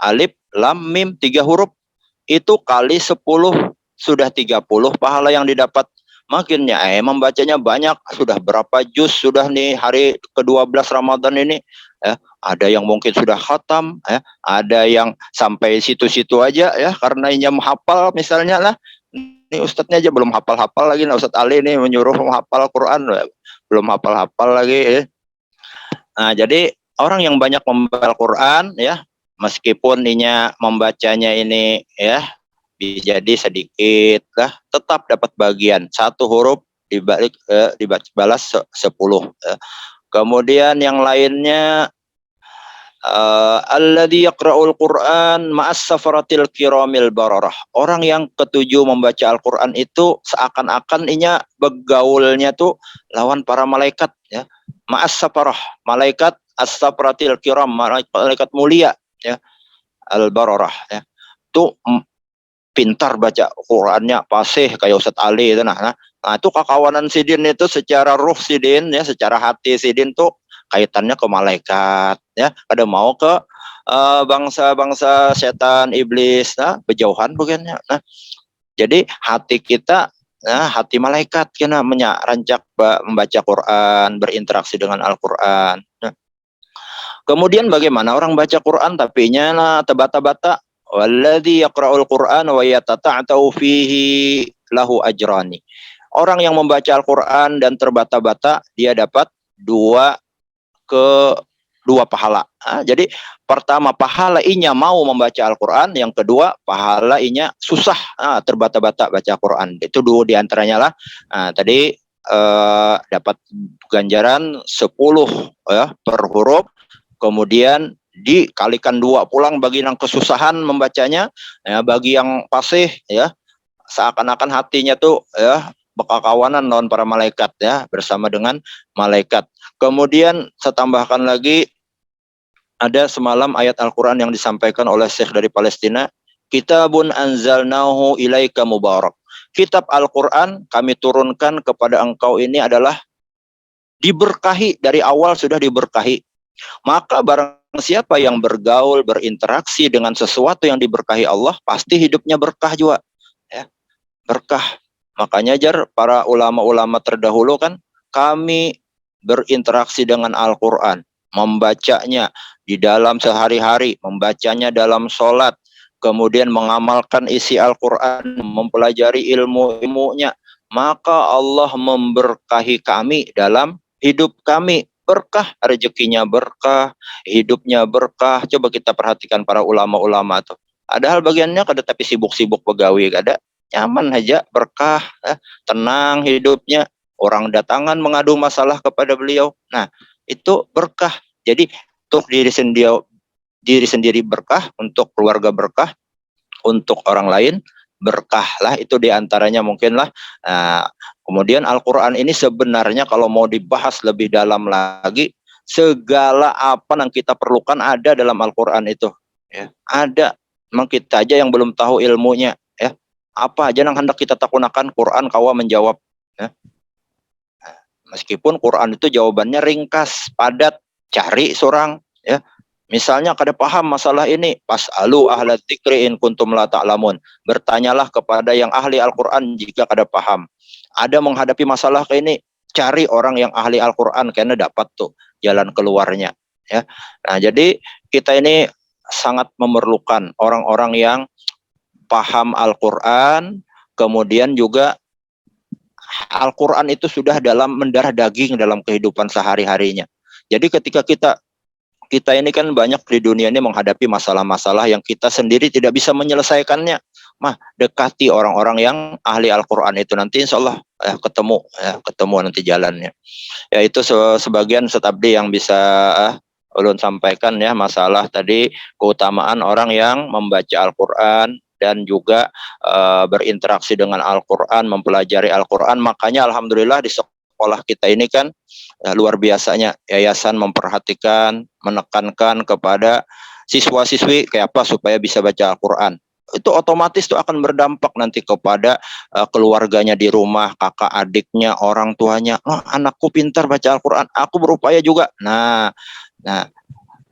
Alif lam mim 3 huruf itu kali 10 sudah 30 pahala yang didapat. Makinnya membacanya banyak, sudah berapa juz sudah nih hari ke-12 Ramadan ini ya. Ada yang mungkin sudah khatam ya, ada yang sampai situ-situ aja ya karena hanya menghafal misalnya lah. Ini Ustadznya aja belum hafal-hafal lagi. Nah, Ustadz Ali nih menyuruh menghafal Quran, belum hafal-hafal lagi. Ya. Nah, jadi orang yang banyak membaca Quran, ya, meskipun membacanya ini, ya, jadi sedikit lah, tetap dapat bagian. Satu huruf dibalas 10. Ya. Kemudian yang lainnya alladzi yaqra'ul Qur'an ma'as safaratil kiramil bararah. Orang yang ketujuh membaca Al-Qur'an itu seakan-akan bergaulnya tuh lawan para malaikat, ya. Ma'as safarah, malaikat as-safaratil kiram, malaikat mulia, ya. Al-bararah, ya. Tuh pintar baca Qur'annya, fasih kayak Ustadz Ali itu. Nah, itu kekawanan Sidin itu secara ruh Sidin, ya, secara hati Sidin tuh kaitannya ke malaikat, ya. Ada mau ke bangsa-bangsa setan iblis, nah, berjauhan bukannya. Nah, jadi hati kita, nah, hati malaikat kena rancak membaca Quran, berinteraksi dengan Al-Quran. Nah, kemudian bagaimana orang baca Quran tapi tebata-bata, walladzi yaqra'ul Qur'an wa yatata'ta'u fihi lahu ajrani. Orang yang membaca Al-Quran dan terbata-bata, dia dapat dua pahala. Jadi pertama pahala inya mau membaca Al-Quran, yang kedua pahala inya susah terbata-bata baca Quran. Itu dua diantaranya lah. Tadi dapat ganjaran 10, ya, per huruf, kemudian dikalikan 2 pulang bagi yang kesusahan membacanya, ya, bagi yang fasih, ya, seakan-akan hatinya tuh, ya, berkawanan lawan para malaikat, ya, bersama dengan malaikat. Kemudian saya tambahkan lagi, ada semalam ayat Al-Quran yang disampaikan oleh Syekh dari Palestina, kitabun anzalnahu ilaika mubarak. Kitab Al-Quran kami turunkan kepada engkau ini adalah diberkahi, dari awal sudah diberkahi. Maka barang siapa yang bergaul, berinteraksi dengan sesuatu yang diberkahi Allah, pasti hidupnya berkah juga, ya. Berkah. Makanya para ulama-ulama terdahulu kan, kami berinteraksi dengan Al-Quran, membacanya di dalam sehari-hari, membacanya dalam sholat, kemudian mengamalkan isi Al-Quran, mempelajari ilmu-ilmunya, maka Allah memberkahi kami dalam hidup kami. Berkah, rezekinya berkah, hidupnya berkah. Coba kita perhatikan para ulama-ulama tuh. Ada hal bagiannya kada, tapi sibuk-sibuk pegawai kada, nyaman aja, berkah, tenang hidupnya. Orang datangan mengadu masalah kepada beliau. Nah, itu berkah. Jadi untuk diri sendiri berkah, untuk keluarga berkah, untuk orang lain berkah lah. Itu diantaranya mungkin lah. Kemudian Al-Quran ini sebenarnya kalau mau dibahas lebih dalam lagi, segala apa yang kita perlukan ada dalam Al-Quran itu, ya. Ada. Memang kita aja yang belum tahu ilmunya, ya. Apa aja yang hendak kita takunakan, Quran kawa menjawab, ya. Meskipun Quran itu jawabannya ringkas, padat, cari seorang, ya. Misalnya kada paham masalah ini, pas'alu ahla dzikri in kuntum la ta'lamun. Bertanyalah kepada yang ahli Al-Quran jika kada paham. Ada menghadapi masalah kayak ini, cari orang yang ahli Al-Quran, karena dapat tuh jalan keluarnya, ya. Nah, jadi kita ini sangat memerlukan orang-orang yang paham Al-Quran, kemudian juga Al-Quran itu sudah dalam mendarah daging dalam kehidupan sehari-harinya. Jadi ketika kita ini kan banyak di dunia ini menghadapi masalah-masalah yang kita sendiri tidak bisa menyelesaikannya. Dekati orang-orang yang ahli Al-Quran itu, nanti insya Allah ketemu nanti jalannya. Ya, itu sebagian setabdi yang bisa ulun sampaikan, ya, masalah tadi keutamaan orang yang membaca Al-Quran dan juga berinteraksi dengan Al-Quran, mempelajari Al-Quran. Makanya alhamdulillah di sekolah kita ini kan luar biasanya yayasan memperhatikan, menekankan kepada siswa-siswi kayak apa supaya bisa baca Al-Quran. Itu otomatis itu akan berdampak nanti kepada keluarganya di rumah, kakak adiknya, orang tuanya. Anakku pintar baca Al-Quran, aku berupaya juga. Nah,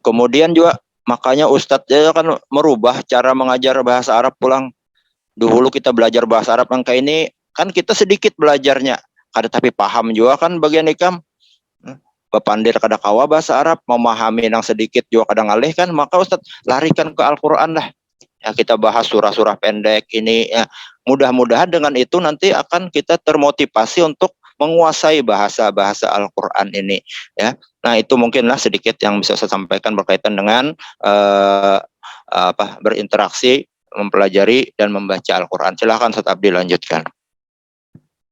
kemudian juga makanya Ustadz kan merubah cara mengajar bahasa Arab pulang. Dulu kita belajar bahasa Arab yang kayak ini, kan kita sedikit belajarnya, kada tapi paham juga kan bagian ikam. Bapandir kada kawa bahasa Arab, memahami yang sedikit juga kadang ngalih kan, maka Ustadz larikan ke Al-Quran lah. Ya, kita bahas surah-surah pendek ini ya. Mudah-mudahan dengan itu nanti akan kita termotivasi untuk menguasai bahasa-bahasa Al-Qur'an ini ya. Nah, itu mungkinlah sedikit yang bisa saya sampaikan berkaitan dengan berinteraksi, mempelajari dan membaca Al-Qur'an. Silakan Ustaz Abdi lanjutkan.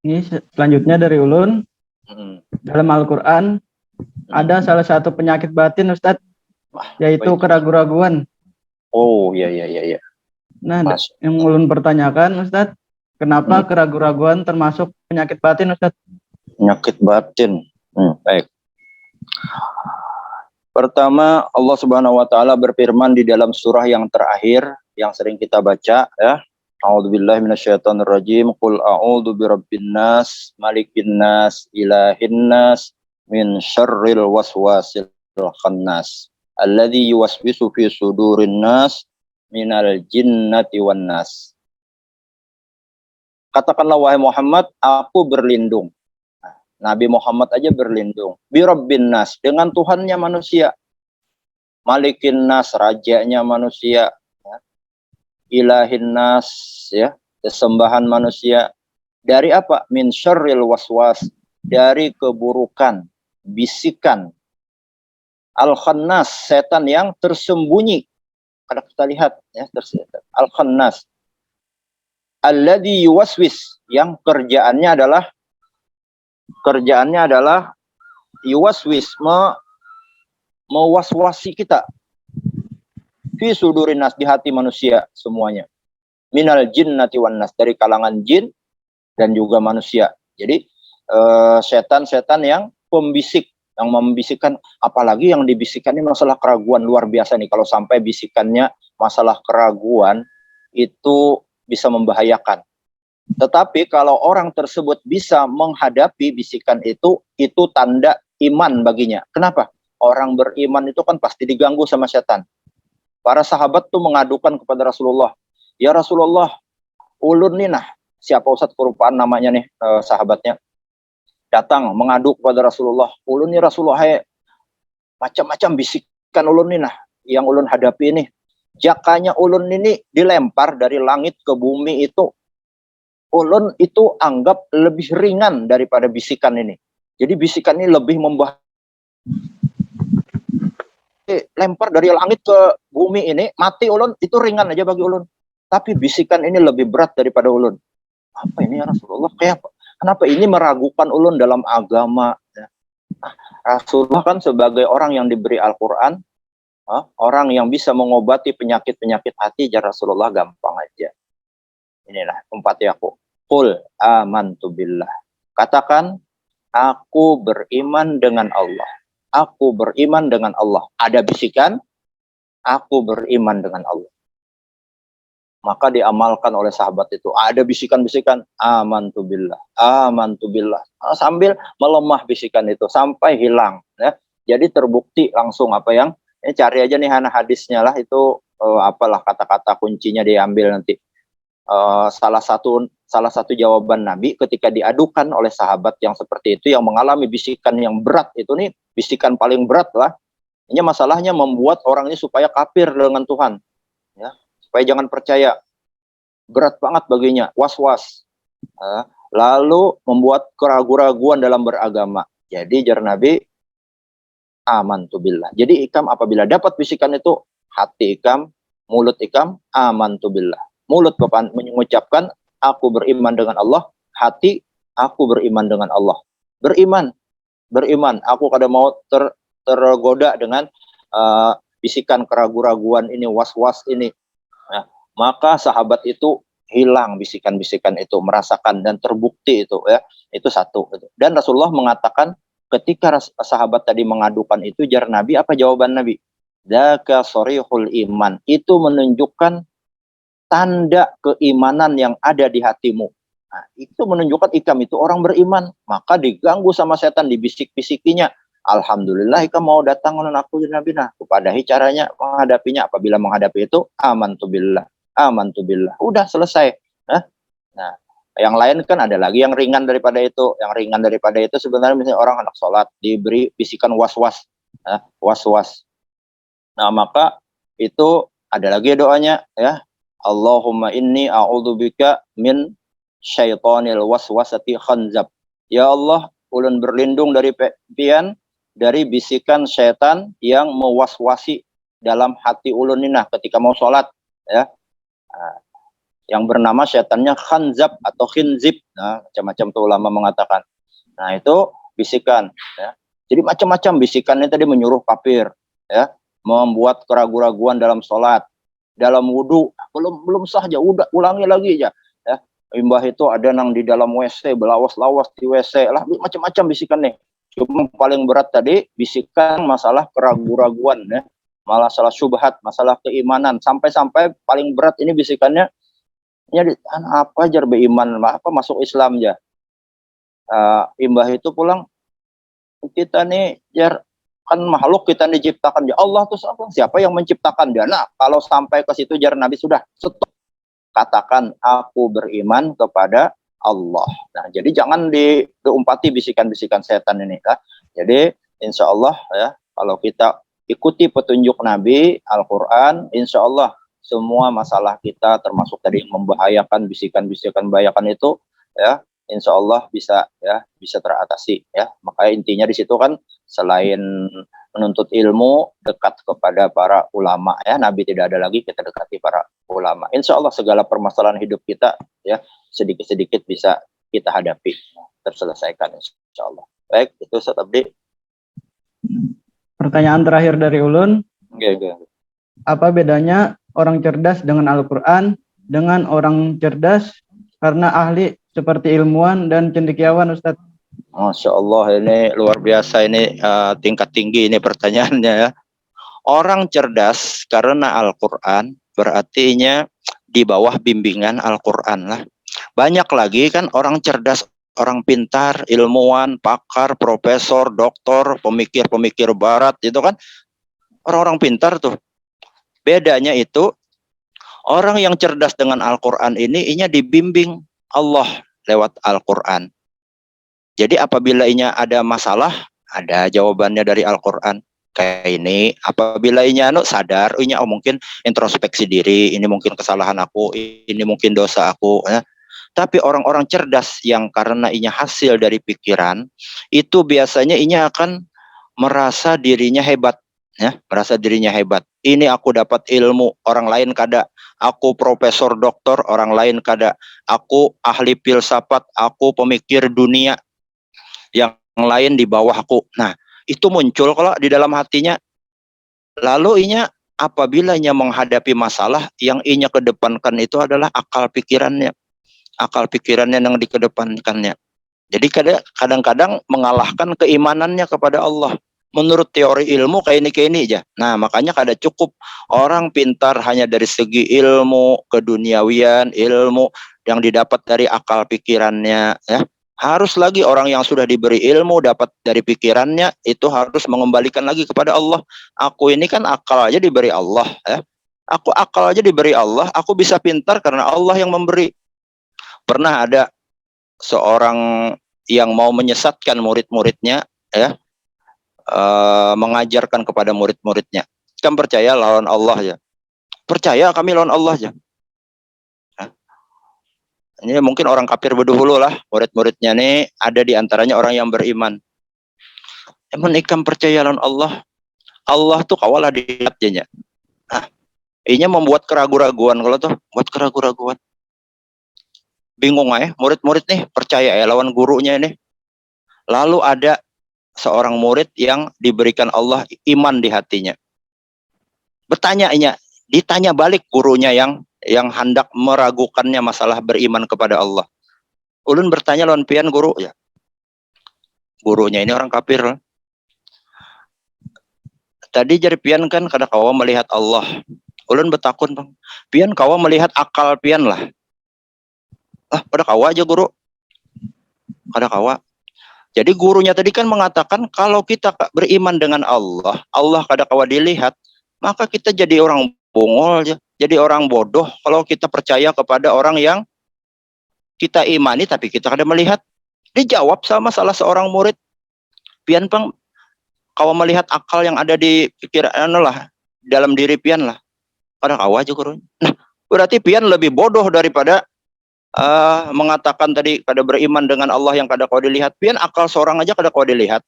Ini selanjutnya dari ulun. Dalam Al-Qur'an ada salah satu penyakit batin Ustadz, yaitu keraguan-raguan. Oh, iya. Nah, yang ulun pertanyakan Ustadz, kenapa keraguan-raguan termasuk penyakit batin Ustadz? Penyakit batin. Baik. Pertama, Allah Subhanahu wa taala berfirman di dalam surah yang terakhir yang sering kita baca ya. A'udzubillahi minasyaitonirrajim. Qul a'udzu birabbin nas, malikin nas, ilahin nas, min syarril waswasil khannas. Alladzi yuwaswisu fi sudurin nas minal jinnati wan nas. Katakanlah wahai Muhammad, aku berlindung. Nabi Muhammad aja berlindung. Birabbin nas, dengan Tuhannya manusia. Malikin nas, rajanya manusia. Ilahin nas, ya, sesembahan manusia. Dari apa? Min syarril waswas, dari keburukan, bisikan. Al-khannas, setan yang tersembunyi. Kalau kita lihat ya, Al-khannas. Alladzi yuwaswis, yang kerjaannya adalah yuwaswis, mewaswasi kita. Fi sudurin nas, di hati manusia semuanya. Minal jinnati wan nas, dari kalangan jin dan juga manusia. Jadi setan-setan yang pembisik, yang membisikkan, apalagi yang dibisikkan ini masalah keraguan luar biasa nih. Kalau sampai bisikannya masalah keraguan, itu bisa membahayakan. Tetapi kalau orang tersebut bisa menghadapi bisikan itu tanda iman baginya. Kenapa? Orang beriman itu kan pasti diganggu sama setan. Para sahabat tuh mengadukan kepada Rasulullah. Ya Rasulullah, ulun nih nah. Siapa Ustadz kelupaan namanya nih sahabatnya. Datang mengadu kepada Rasulullah. Ulun nih Rasulullah, macam-macam bisikan ulun nih nah. Yang ulun hadapi ini. Jakanya ulun ini dilempar dari langit ke bumi itu. Ulun itu anggap lebih ringan daripada bisikan ini. Jadi bisikan ini lebih lempar dari langit ke bumi ini, mati ulun itu ringan aja bagi ulun. Tapi bisikan ini lebih berat daripada ulun. Apa ini ya Rasulullah? Kenapa ini meragukan ulun dalam agama? Rasulullah kan sebagai orang yang diberi Al-Quran, orang yang bisa mengobati penyakit-penyakit hati, ya Rasulullah gampang aja. Inilah umpat aku. Qul amantu billah. Katakan, aku beriman dengan Allah. Aku beriman dengan Allah. Ada bisikan, aku beriman dengan Allah. Maka diamalkan oleh sahabat itu. Ada bisikan-bisikan, amantu billah, amantu billah. Sambil melemah bisikan itu sampai hilang. Ya. Jadi terbukti langsung apa yang, cari aja nih hadisnya lah itu, apalah kata-kata kuncinya diambil nanti. Salah satu jawaban Nabi ketika diadukan oleh sahabat yang seperti itu, yang mengalami bisikan yang berat itu nih, bisikan paling berat lah. Ini masalahnya membuat orang ini supaya kafir dengan Tuhan, ya, supaya jangan percaya, berat banget baginya, was-was, lalu membuat keraguan-raguan dalam beragama. Jadi jar Nabi, amantu billah. Jadi ikam apabila dapat bisikan itu, hati ikam, mulut ikam, amantu billah. Mulut Bapak mengucapkan, aku beriman dengan Allah. Hati, aku beriman dengan Allah. Beriman. Aku kadang mau tergoda dengan bisikan keraguan-raguan ini, was-was ini. Nah, maka sahabat itu hilang bisikan-bisikan itu, merasakan dan terbukti itu, ya. Itu satu. Dan Rasulullah mengatakan, ketika sahabat tadi mengadukan itu, jar Nabi, apa jawaban Nabi? Daka sorihul iman. Itu menunjukkan tanda keimanan yang ada di hatimu. Nah, itu menunjukkan ikam itu orang beriman. Maka diganggu sama setan, dibisik-bisikinya. Alhamdulillah ikam mau datang oleh aku Nabi. Nah, kepadahi caranya menghadapinya. Apabila menghadapi itu, amantu billah. Udah selesai. Nah, yang lain kan ada lagi yang ringan daripada itu. Yang ringan daripada itu sebenarnya misalnya orang anak sholat diberi bisikan was-was. Was-was. Nah, maka itu ada lagi doanya, ya. Allahumma inni a'udzubika min syaitonil waswasati khanzab. Ya Allah, ulun berlindung dari pian dari bisikan setan yang mewaswasi dalam hati ulun ini ketika mau sholat, ya. Yang bernama setannya khanzab atau khinzib. Nah, macam-macam tuh ulama mengatakan. Nah, itu bisikan, ya. Jadi macam-macam bisikannya tadi menyuruh kafir, ya, membuat keraguan-raguan dalam sholat, dalam wudhu, belum sah aja, udah ulangi lagi aja, ya. Imbah itu ada nang di dalam WC, belawas-lawas di WC lah, macam-macam bisikan nih. Cuma paling berat tadi bisikan masalah keraguan-raguan, ya, masalah syubhat, masalah keimanan, sampai-sampai paling berat ini bisikannya, ya, apa jar beriman, apa masuk Islam ya. Imbah itu pulang, kita nih jar kan makhluk, kita diciptakan ya Allah tuh siapa yang menciptakan dia. Nah, kalau sampai ke situ jar Nabi sudah stop, katakan aku beriman kepada Allah. Nah, jadi jangan diumpati bisikan-bisikan setan ini, ya. Jadi insya Allah, ya, kalau kita ikuti petunjuk Nabi Al-Quran, insya Allah semua masalah kita termasuk tadi yang membahayakan, bisikan-bisikan membahayakan itu, ya, insya Allah bisa teratasi, ya. Makanya intinya di situ kan selain menuntut ilmu, dekat kepada para ulama, ya. Nabi tidak ada lagi, kita dekati para ulama. Insya Allah segala permasalahan hidup kita, ya, sedikit-sedikit bisa kita hadapi, terselesaikan insya Allah. Baik, itu Ustaz Abdi. Pertanyaan terakhir dari ulun. Okay. Apa bedanya orang cerdas dengan Al-Quran dengan orang cerdas karena ahli seperti ilmuwan dan cendekiawan, Ustadz? Masya Allah, ini luar biasa, ini tingkat tinggi ini pertanyaannya, ya. Orang cerdas karena Al-Quran berartinya di bawah bimbingan Al-Quran lah. Banyak lagi kan orang cerdas, orang pintar, ilmuwan, pakar, profesor, doktor, pemikir-pemikir barat, itu kan orang-orang pintar tuh. Bedanya itu orang yang cerdas dengan Al-Quran ini dibimbing Allah lewat Al-Quran. Jadi apabila ada masalah, ada jawabannya dari Al-Quran. Kayak ini, apabila sadar, mungkin introspeksi diri, ini mungkin kesalahan aku, ini mungkin dosa aku, ya. Tapi orang-orang cerdas yang karena hasil dari pikiran, itu biasanya akan merasa dirinya hebat, ya, merasa dirinya hebat. Ini aku dapat ilmu, orang lain kada. Aku profesor doktor, orang lain kada. Aku ahli filsafat, aku pemikir dunia, yang lain di bawahku. Nah, itu muncul kalau di dalam hatinya. Lalu apabila menghadapi masalah, yang kedepankan itu adalah akal pikirannya. Akal pikirannya yang dikedepankannya. Jadi kadang-kadang mengalahkan keimanannya kepada Allah. Menurut teori ilmu kayak ini aja. Nah, makanya kada cukup orang pintar hanya dari segi ilmu, keduniawian, ilmu yang didapat dari akal pikirannya, ya. Harus lagi orang yang sudah diberi ilmu, dapat dari pikirannya, itu harus mengembalikan lagi kepada Allah. Aku ini kan akal aja diberi Allah, ya. Aku akal aja diberi Allah, aku bisa pintar karena Allah yang memberi. Pernah ada seorang yang mau menyesatkan murid-muridnya, ya, mengajarkan kepada murid-muridnya, kamu percaya lawan Allah ya? Percaya kami lawan Allah ya. Nah, ini mungkin orang kafir berdahulu lah, murid-muridnya nih ada di antaranya orang yang beriman. Emang ikam percaya lawan Allah? Allah tuh kawalah dilihatnya. Nah, ini membuat keraguan-raguan, kalau tuh buat keraguan-raguan. Bingung ya, murid-murid nih percaya ya lawan gurunya ini. Lalu ada seorang murid yang diberikan Allah iman di hatinya. Ditanya balik gurunya yang hendak meragukannya masalah beriman kepada Allah. Ulun bertanya lawan pian guru ya. Gurunya ini orang kafir. Tadi jadi pian kan kada kawa melihat Allah. Ulun betakun, Bang. Pian kawa melihat akal pian lah. Pada kawa aja guru. Kada kawa. Jadi gurunya tadi kan mengatakan kalau kita beriman dengan Allah, Allah kada kawa dilihat, maka kita jadi orang bungol, jadi orang bodoh kalau kita percaya kepada orang yang kita imani tapi kita kada melihat. Dijawab sama salah seorang murid, pian Bang, kawa melihat akal yang ada di pikiran lah, dalam diri pian lah. Kada kawa aja gurunya. Nah, Berarti pian lebih bodoh daripada mengatakan tadi kada beriman dengan Allah yang kada kau dilihat. Pian akal seorang aja kada kau dilihat.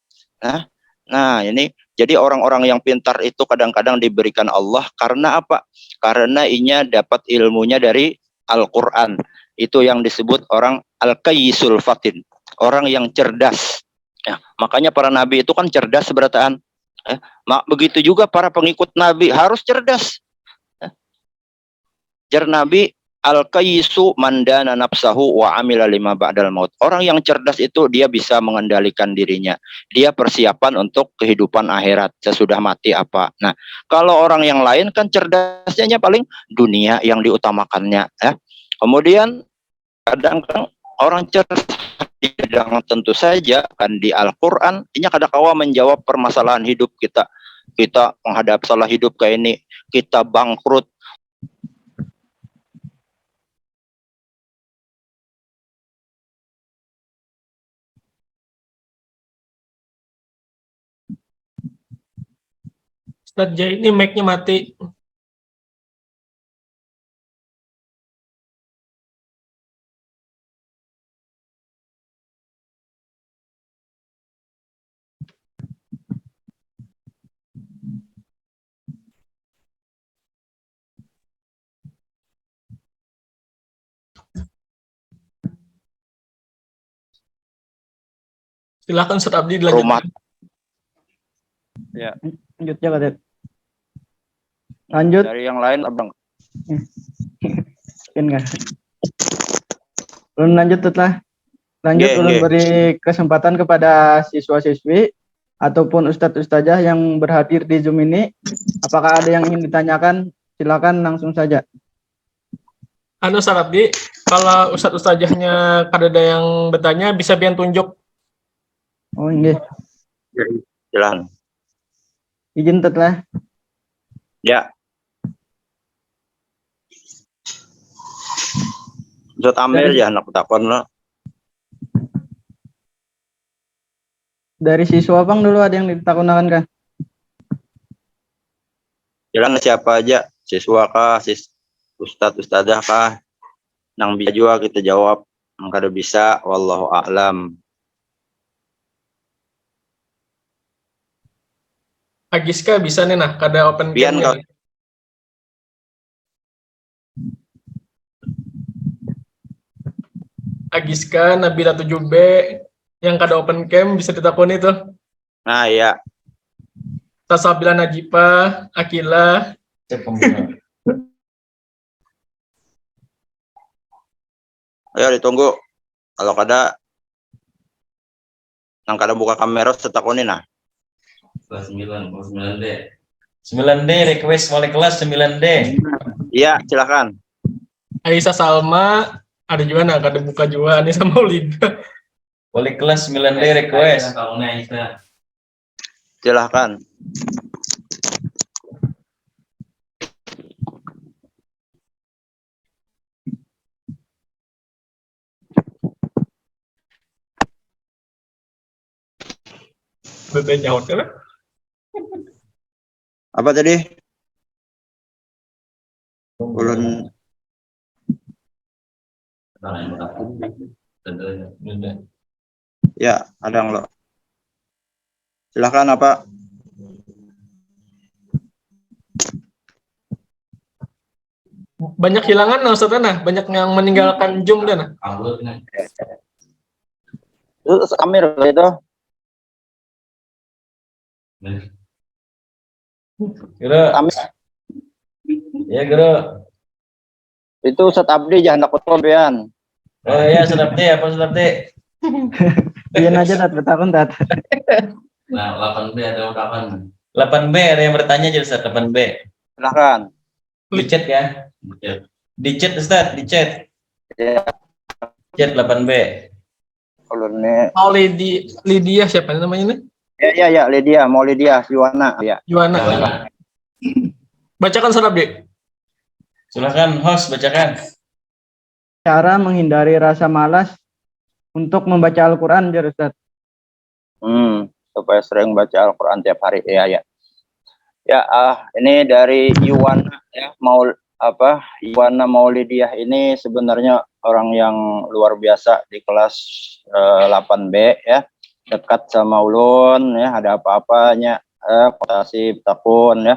Nah ini jadi orang-orang yang pintar itu kadang-kadang diberikan Allah karena apa? Karena inya dapat ilmunya dari Al-Quran. Itu yang disebut orang al-qayyisul fatin, orang yang cerdas. Ya, makanya para nabi itu kan cerdas seberataan. Begitu juga para pengikut nabi harus cerdas. Jar nabi al-qayyisu mandana nafsahu wa amila lima ba'dal maut. Orang yang cerdas itu dia bisa mengendalikan dirinya. Dia persiapan untuk kehidupan akhirat sesudah mati apa. Nah, kalau orang yang lain kan cerdasnya paling dunia yang diutamakannya ya. Kemudian kadang-kadang orang cerdas yang tentu saja kan di Al-Qur'an ini kada kawa menjawab permasalahan hidup kita. Kita menghadap salah hidup kayak ini, kita bangkrut. Ustadz Jai ini mic-nya mati. Silakan Ustadz Abdi dilanjutkan. Rumah. Ya. Lanjut ya Kadet. Lanjut. Dari yang lain abang. Enggak. Ulun lanjut setelah lanjut ulun beri kesempatan kepada siswa-siswi ataupun ustadz-ustazah yang berhadir di Zoom ini. Apakah ada yang ingin ditanyakan? Silakan langsung saja. Ustadz Abdi, kalau ustadz-ustazahnya kada ada yang bertanya, bisa pian tunjuk. Oh iya. Jalan. Izin setelah. Ya. Ustaz Amir ya anak takon lo. Dari siswa Bang dulu ada yang ditakunakan kah? Jalan siapa aja, siswa kah, ustadz ustazah kah, nang bisa juga kita jawab, nang kada bisa, wallahu a'lam. Agiska bisa nih nah, kada open Pian cam. Agiska, Nabila 7B, yang kada open cam bisa ditakoni tuh. Nah ya. Tasabila Najipa, Akila. Ayo ditunggu. Kalau kada, nang kada buka kamera setakoni nah. Kelas 9D. 9D request wali kelas 9D. Iya, silakan. Aisyah Salma, ada juga nah, kada buka juga Anissa Maulida. Wali kelas 9D request. Silakan. Betul nyaut kan? Apa tadi? Ulun ya, ada yang lo. Silakan apa? Banyak hilangan nah Ustaz nah, banyak yang meninggalkan Zoom dan nah. Terus Amir itu. Guru. Amir. Ya guru. Itu Ustaz Abdi jangan takut pian. Oh ya Ustaz Abdi, apa Ustaz Abdi? Pian aja tat bertakun tat. Nah, 8B ada ungkapan. 8B ada yang bertanya aja Ustaz, 8B. Silakan. Di chat ya. Di chat Ustaz, di chat. Ya. Chat 8B. Ulunnya. Oh Lydia siapa namanya ini? Ya, Lydia, mau Lydia, Yuwana, ya. Yuwana. Bacakan Ustaz Abdi. Silakan host bacakan. Cara menghindari rasa malas untuk membaca Al-Quran, ya Ustaz. Supaya sering baca Al-Quran tiap hari, ya. Ya, ini dari Yuwana, ya, mau Iwana Maulidiyah ini sebenarnya orang yang luar biasa di kelas 8B ya, dekat sama ulun ya, ada apa-apanya kasih takun ya.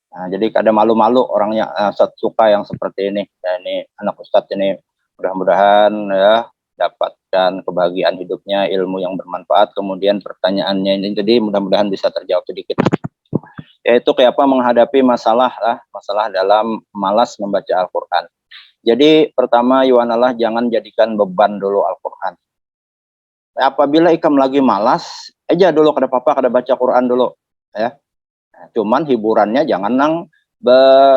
Nah, jadi kada malu-malu orangnya suka yang seperti ini. Nah, ini anak Ustadz ini mudah-mudahan ya dapatkan kebahagiaan hidupnya, ilmu yang bermanfaat, kemudian pertanyaannya ini jadi mudah-mudahan bisa terjawab sedikit. Yaitu kayak apa menghadapi masalah dalam malas membaca Al-Quran. Jadi pertama Yuanalah jangan jadikan beban dulu Al-Quran. Apabila ikam lagi malas, aja dulu kada apa-apa kada baca Quran dulu ya. Cuman hiburannya jangan nang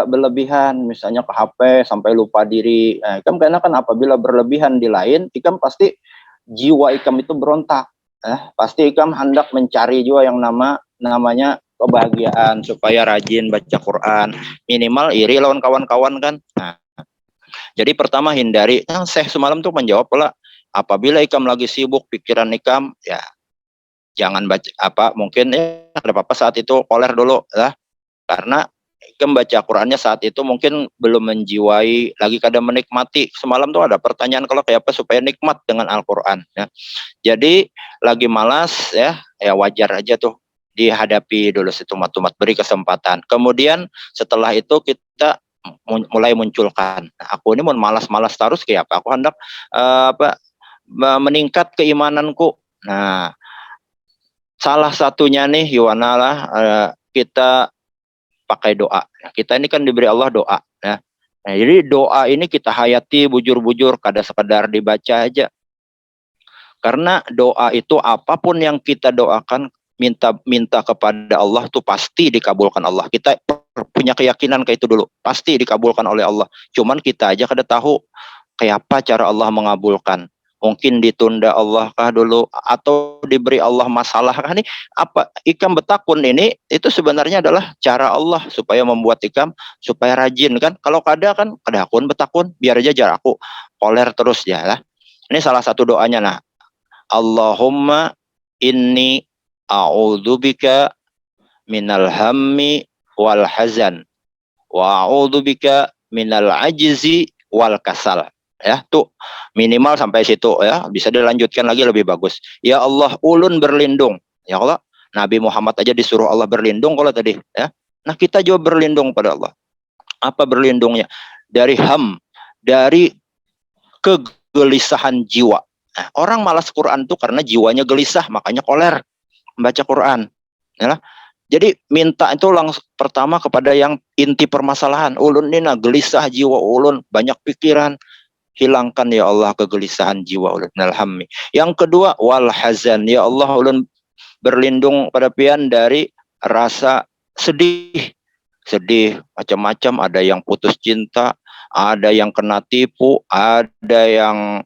berlebihan, misalnya ke HP sampai lupa diri. Ikam karena kan apabila berlebihan di lain, ikam pasti jiwa ikam itu berontak. Pasti ikam hendak mencari juga yang namanya kebahagiaan supaya rajin baca Quran, minimal iri lawan kawan-kawan kan. Nah, jadi pertama hindari. Saya semalam tuh menjawab pula, apabila ikam lagi sibuk pikiran ikam, ya jangan baca mungkin ya ada apa-apa saat itu koler dulu lah, karena ikam baca Qurannya saat itu mungkin belum menjiwai, lagi kada menikmati. Semalam tuh ada pertanyaan kalau kayak apa supaya nikmat dengan Al-Quran ya. Jadi lagi malas ya wajar aja tuh dihadapi dulu setumat-tumat, beri kesempatan. Kemudian setelah itu kita mulai munculkan. Nah, aku ini mau malas-malas terus kayak apa? Aku hendak meningkat keimananku. Nah, salah satunya nih Yuwana lah kita pakai doa. Nah, kita ini kan diberi Allah doa. Ya. Nah, jadi doa ini kita hayati bujur-bujur, kada sekedar dibaca aja. Karena doa itu apapun yang kita doakan, minta kepada Allah tuh pasti dikabulkan Allah. Kita punya keyakinan kayak itu dulu, pasti dikabulkan oleh Allah. Cuman kita aja kada tahu kayak apa cara Allah mengabulkan. Mungkin ditunda Allah kah dulu, atau diberi Allah masalah kah. Ini apa ikam betakun ini itu sebenarnya adalah cara Allah supaya membuat ikam supaya rajin kan. Kalau kada kan kada akun betakun, biar aja jarakku koler terus ya lah. Ini salah satu doanya. Nah, Allahumma inni a'udzubika minal hammi wal hazan wa a'udzubika minal ajzi wal kasal. Ya, tuh minimal sampai situ ya, bisa dilanjutkan lagi lebih bagus. Ya Allah, ulun berlindung. Ya Allah, Nabi Muhammad aja disuruh Allah berlindung kalau tadi ya. Nah, kita juga berlindung pada Allah. Apa berlindungnya? Dari dari kegelisahan jiwa. Nah, orang malas Quran tuh karena jiwanya gelisah, makanya koler membaca Quran. Ya. Jadi minta itu langsung pertama kepada yang inti permasalahan. Ulun ini gelisah jiwa ulun, banyak pikiran. Hilangkan ya Allah kegelisahan jiwa ulun. Alhamdulillah. Yang kedua wal hazan. Ya Allah, ulun berlindung pada pian dari rasa sedih. Sedih macam-macam, ada yang putus cinta, ada yang kena tipu, ada yang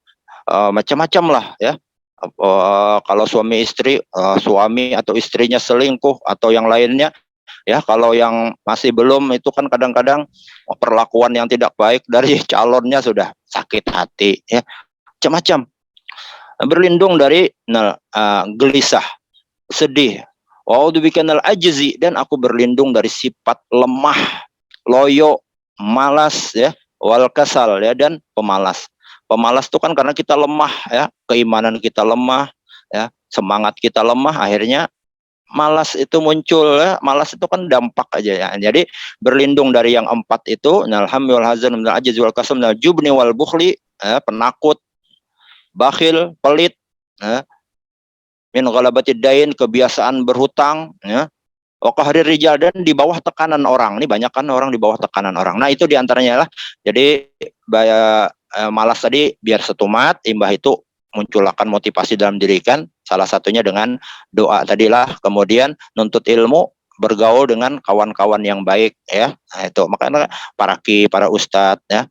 macam-macam lah ya. Kalau suami istri, suami atau istrinya selingkuh atau yang lainnya ya. Kalau yang masih belum itu kan kadang-kadang perlakuan yang tidak baik dari calonnya sudah sakit hati ya, macam-macam. Berlindung dari gelisah, sedih. Wa'udzubikanal ajzi, dan aku berlindung dari sifat lemah, loyo, malas ya, wal kasal ya, dan pemalas. Pemalas itu kan karena kita lemah ya, keimanan kita lemah ya, semangat kita lemah, akhirnya malas itu muncul ya. Malas itu kan dampak aja ya. Jadi berlindung dari yang empat itu, alhamdulillah hazan minal ajzi wal kasal minal jubni wal bukhli ya, penakut, bakhil, pelit ya, min ghalabatid dain, kebiasaan berhutang ya, wa qahrir rijal, dan di bawah tekanan orang. Ini banyak kan orang di bawah tekanan orang. Nah, itu diantaranya lah. Jadi malas tadi biar setumat, imbah itu munculkan motivasi dalam diri kan, salah satunya dengan doa tadilah. Kemudian nuntut ilmu, bergaul dengan kawan-kawan yang baik ya. Nah, itu makanya para ustadz ya,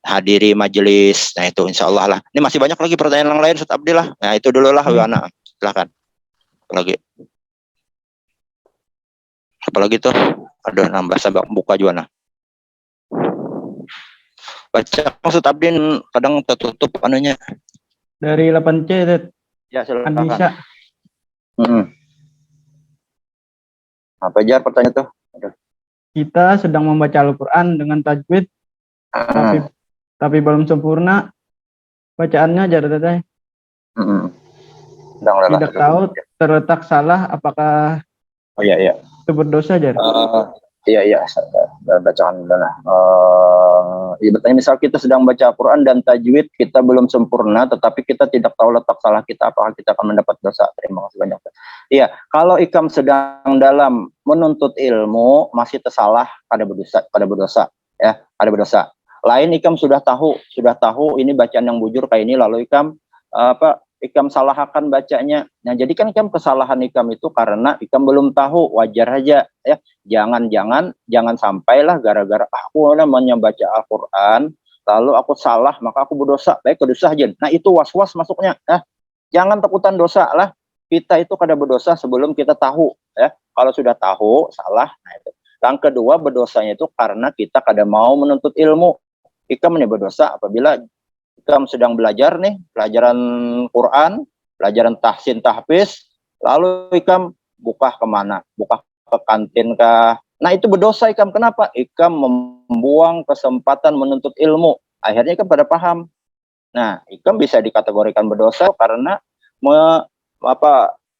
hadiri majelis. Nah, itu insya Allah lah. Ini masih banyak lagi pertanyaan yang lain, Ustaz Abdi lah. Nah, itu dulu lah Wana. Silakan. Apalagi tuh, aduh nambah sampai buka juga nah. Baca Ustaz Abdi kadang tertutup anunya. Dari 8C, Ya, silakan. Anissa. Apa aja pertanyaan tuh? Aduh. kita sedang membaca Al-Quran dengan tajwid, tapi belum sempurna bacaannya aja teteh. Tidak tahu terletak salah apakah Oh iya. itu berdosa aja. Iya, bacaan dulu. Ya, bertanya misal kita sedang baca Al-Quran dan tajwid kita belum sempurna, tetapi kita tidak tahu letak salah kita, apakah kita akan mendapat dosa? Terima kasih banyak. Iya, kalau ikam sedang dalam menuntut ilmu masih tersalah, ada berdosa, ya, ada berdosa. Lain ikam sudah tahu ini bacaan yang bujur kayak ini, lalu ikam ikam salahkan bacanya. Nah, jadi kan ikam kesalahan ikam itu karena ikam belum tahu, wajar aja ya. Jangan sampailah gara-gara aku namanya baca Al-Qur'an lalu aku salah maka aku berdosa. Baik berdosa aja. Nah, itu was-was masuknya. Jangan takutan dosa lah. Kita itu kada berdosa sebelum kita tahu ya. Kalau sudah tahu salah, nah itu. Yang kedua, berdosanya itu karena kita kada mau menuntut ilmu. Ikam ini berdosa apabila ikam sedang belajar nih, pelajaran Quran, pelajaran tahsin tahfiz, lalu ikam buka kemana? Buka ke kantin kah? Nah, itu berdosa ikam. Kenapa? Ikam membuang kesempatan menuntut ilmu. Akhirnya ikam pada paham. Nah, ikam bisa dikategorikan berdosa karena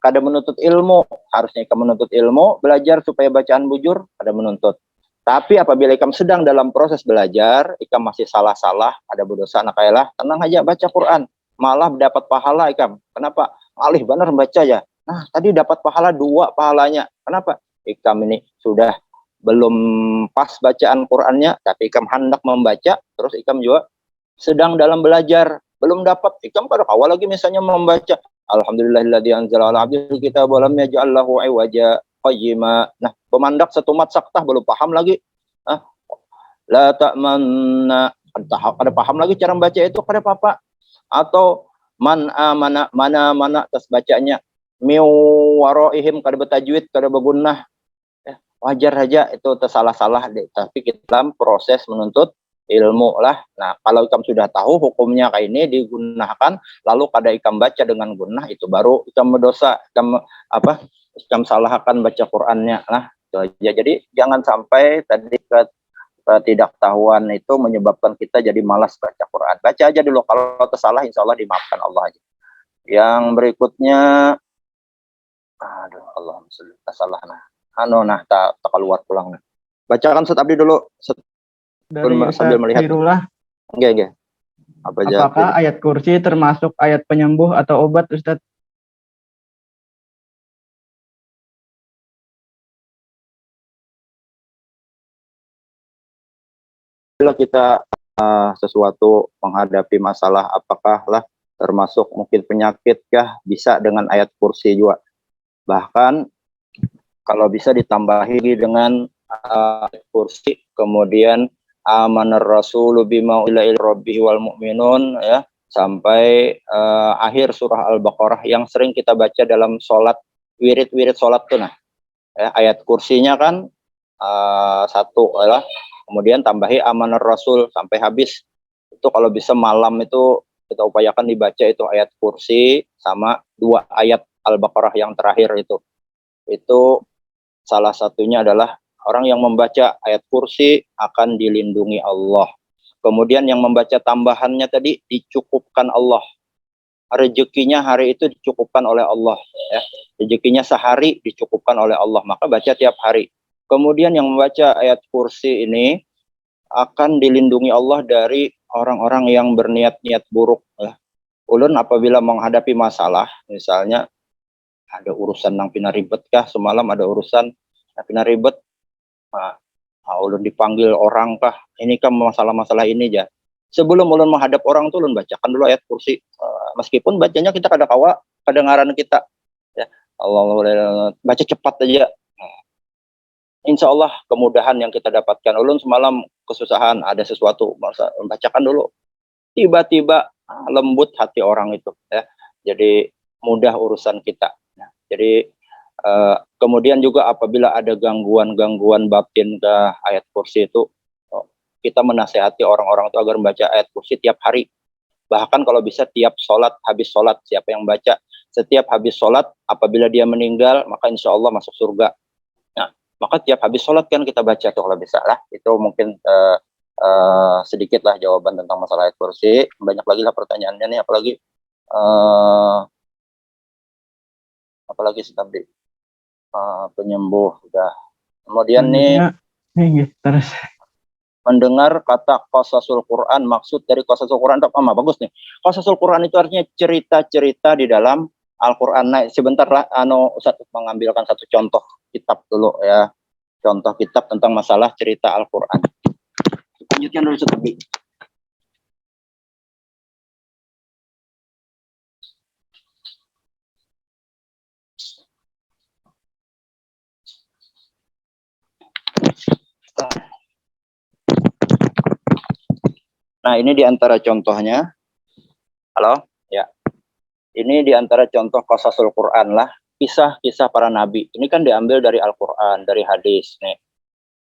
kada menuntut ilmu. Harusnya ikam menuntut ilmu, belajar supaya bacaan bujur, kada menuntut. Tapi apabila ikam sedang dalam proses belajar, ikam masih salah-salah, ada berdosa, nah kayalah, tenang aja baca Quran. Malah dapat pahala ikam. Kenapa? Alih benar baca ya. Nah, tadi dapat pahala 2 pahalanya. Kenapa? Ikam ini sudah belum pas bacaan Qurannya, tapi ikam hendak membaca, terus ikam juga sedang dalam belajar, belum dapat. Ikam pada awal lagi misalnya membaca, Alhamdulillahilladzi anzala ala abdil kitab wa lam yaj'al lahu iwaja qayyima. Nah, pemandak setumat saktah belum paham lagi. La ta'manna, ada paham lagi cara membaca itu kada apa-apa. Atau mana tas bacanya miu waroihim kada bertajwid, kada bergunnah. Wajar aja itu tersalah-salah deh. Tapi kita dalam proses menuntut ilmu lah. Nah, kalau ikam sudah tahu hukumnya kayak ini digunakan, lalu kada ikam baca dengan gunnah, itu baru ikam berdosa. Ikam salahkan baca Qur'annya lah. Ya, jadi jangan sampai tadi ketidaktahuan itu menyebabkan kita jadi malas baca Quran. Baca aja dulu, kalau tersalah insya Allah dimaafkan Allah aja. Yang berikutnya, Allah salah tak keluar pulang. Bacakan Ustaz Abdi dulu. Dari sambil melihat. Enggak. Apakah ayat kursi termasuk ayat penyembuh atau obat, Ustaz? Bila kita sesuatu menghadapi masalah apakah lah termasuk mungkin penyakit kah, bisa dengan ayat kursi juga. Bahkan kalau bisa ditambahi dengan ayat kursi, kemudian amanar rasulu bima ulai rabbihi wal mu'minun ya, sampai akhir surah Al-Baqarah yang sering kita baca dalam sholat, wirid sholat tuh. Nah, ya, ayat kursinya kan satu adalah, kemudian tambahi amanar rasul sampai habis. Itu kalau bisa malam itu kita upayakan dibaca itu ayat kursi sama 2 ayat Al-Baqarah yang terakhir itu. Itu salah satunya adalah orang yang membaca ayat kursi akan dilindungi Allah. Kemudian yang membaca tambahannya tadi dicukupkan Allah. Rezekinya hari itu dicukupkan oleh Allah ya. Rezekinya sehari dicukupkan oleh Allah, maka baca tiap hari. Kemudian yang membaca ayat kursi ini akan dilindungi Allah dari orang-orang yang berniat-niat buruk ya. Ulun apabila menghadapi masalah, misalnya ada urusan nang pina ribet kah, semalam ada urusan nang pina ribet, ulun dipanggil orang kah, ini kan masalah-masalah ini aja. Sebelum ulun menghadap orang tuh ulun bacakan dulu ayat kursi, meskipun bacanya kita kedengaran kita ya. Allah baca cepat aja. Insya Allah kemudahan yang kita dapatkan. Ulun semalam kesusahan, ada sesuatu, membacakan dulu. Tiba-tiba lembut hati orang itu ya. Jadi mudah urusan kita. Nah, jadi kemudian juga apabila ada gangguan batin ke ayat kursi itu, kita menasehati orang-orang itu agar membaca ayat kursi tiap hari. Bahkan kalau bisa tiap sholat, habis sholat, siapa yang baca setiap habis sholat, apabila dia meninggal, maka insya Allah masuk surga. Nah, Maka tiap habis sholat kan kita baca tuh kalau bisa lah. Itu mungkin sedikit lah jawaban tentang masalah ayat kursi. Banyak lagi lah pertanyaannya nih, apalagi tadi penyembuh udah. Kemudian nih terus mendengar kata qasasul Quran, maksud dari qasasul Quran itu apa? Bagus nih. Qasasul Quran itu artinya cerita-cerita di dalam Al-Quran. Nah, sebentar lah, Ustaz mengambilkan satu contoh kitab dulu ya. Contoh kitab tentang masalah cerita Al-Quran. Lanjutkan dulu Ustaz. Nah, ini diantara contohnya. Halo? Ya. Ini diantara contoh qasasul Quran lah, kisah-kisah para nabi. Ini kan diambil dari Al-Quran, dari hadis nih.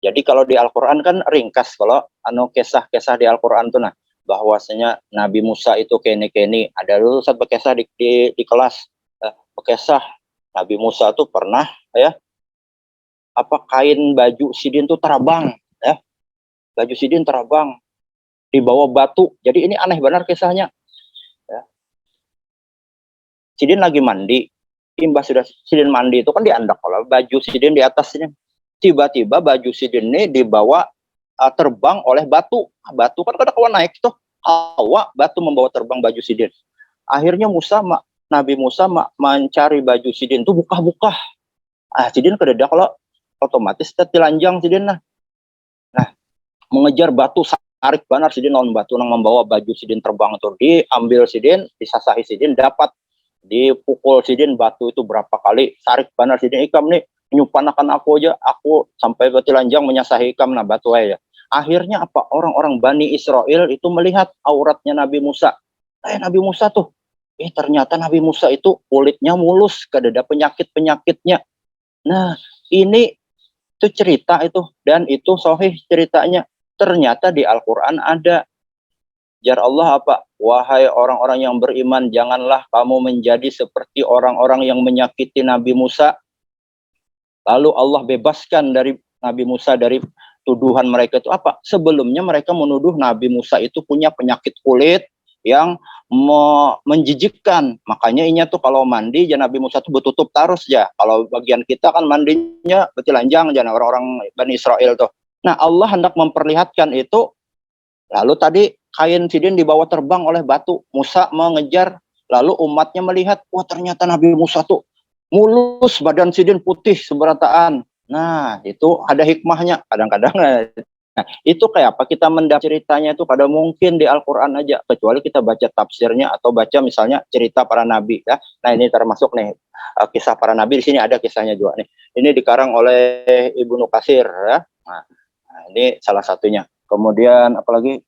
Jadi kalau di Al-Quran kan ringkas, kalau kisah-kisah di Al-Quran tuh nah, bahwasanya Nabi Musa itu kene-kene. Ada dulu saat bekisah di kelas, bekisah Nabi Musa tuh pernah ya kain baju sidin tuh terbang ya. Baju sidin terbang di bawah batu. Jadi ini aneh benar kisahnya. Sidin lagi mandi, imbas sudah Sidin mandi itu kan diandak kalau baju Sidin di atasnya. Tiba-tiba baju Sidin ini dibawa terbang oleh batu. Batu kan kadang-kadang naik tuh, hawa batu membawa terbang baju Sidin. Akhirnya Nabi Musa mencari baju Sidin itu buka-buka. Sidin kededak kalau otomatis telanjang Sidin nah. Mengejar batu tarik banar Sidin non batu nang membawa baju Sidin terbang itu diambil Sidin, disasahi Sidin dapat dipukul Sidin batu itu berapa kali, tarik banar Sidin ikam nih nyupanakan aku aja, aku sampai ke telanjang menyasahi ikam nah batu aja. Akhirnya apa? Orang-orang Bani Israel itu melihat auratnya Nabi Musa. Nabi Musa tuh, ternyata Nabi Musa itu kulitnya mulus, kadada penyakit-penyakitnya. Nah, ini itu cerita itu, dan itu sahih ceritanya. Ternyata di Al-Quran ada. Jar Allah apa? Wahai orang-orang yang beriman, janganlah kamu menjadi seperti orang-orang yang menyakiti Nabi Musa. Lalu Allah bebaskan dari Nabi Musa dari tuduhan mereka itu apa? Sebelumnya mereka menuduh Nabi Musa itu punya penyakit kulit yang menjijikkan. Makanya ini tuh kalau mandi, Nabi Musa tuh betutup tarus ya. Kalau bagian kita kan mandinya betilanjang, jangan orang-orang Bani Israel tuh. Nah, Allah hendak memperlihatkan itu. Lalu tadi kain Sidin dibawa terbang oleh batu. Musa mengejar, lalu umatnya melihat, wah ternyata Nabi Musa tuh mulus, badan Sidin putih seberataan. Nah, itu ada hikmahnya. Kadang-kadang, nah, itu kayak apa? Kita mendapat ceritanya itu kadang mungkin di Al-Quran aja, kecuali kita baca tafsirnya atau baca misalnya cerita para nabi ya. Nah, ini termasuk nih kisah para nabi. Di sini ada kisahnya juga nih. Ini dikarang oleh Ibnu Katsir ya. Nah, ini salah satunya. Kemudian apalagi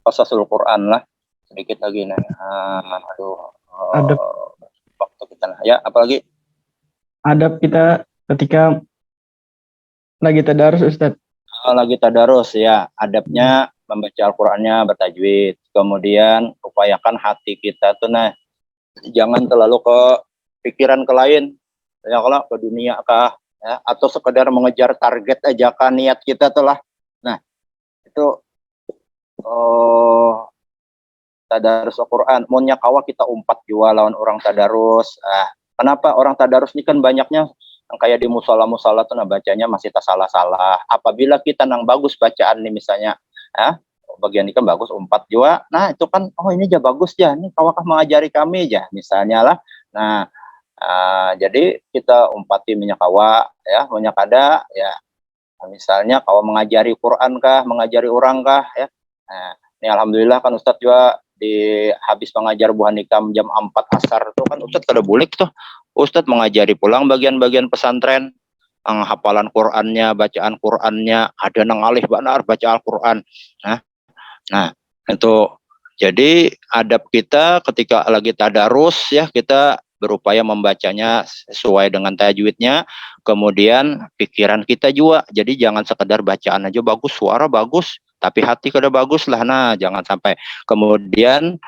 qasasul Quran lah, sedikit lagi nih. Waktu kita ya, apalagi adab kita ketika lagi tadarus Ustaz. Lagi tadarus ya, adabnya membaca Al-Qur'annya bertajwid. Kemudian upayakan hati kita tuh jangan terlalu ke pikiran ke lain. Ya kalau ke dunia kah ya, atau sekedar mengejar target aja kan niat kita tuh lah. Nah, itu tadarus Al-Quran, mohonnya kawa kita umpat jua lawan orang tadarus. Kenapa orang tadarus ini kan banyaknya yang kayak di musola-musola tuh bacanya masih tak salah-salah. Apabila kita nang bagus bacaan nih misalnya, bagian ini kan bagus umpat jua. Nah itu kan, oh ini aja bagus ya, ini kawakah mengajari kami aja misalnya lah. Nah jadi kita umpati minyak kawa ya, minyak ada ya. Misalnya kawa mengajari Quran kah, mengajari orang kah ya. Nah, ini alhamdulillah kan Ustadz juga di habis mengajar Bu Hanikam jam 4 asar tuh kan Ustadz kada bulik tuh. Ustadz mengajari pulang bagian-bagian pesantren, hafalan Qurannya, bacaan Qurannya, ada nang alih benar baca Al-Quran. Nah itu jadi adab kita ketika lagi tadarus ya, kita berupaya membacanya sesuai dengan tajwidnya, kemudian pikiran kita juga. Jadi jangan sekedar bacaan aja bagus, suara bagus, tapi hati kada bagus lah. Nah, jangan sampai. Kemudian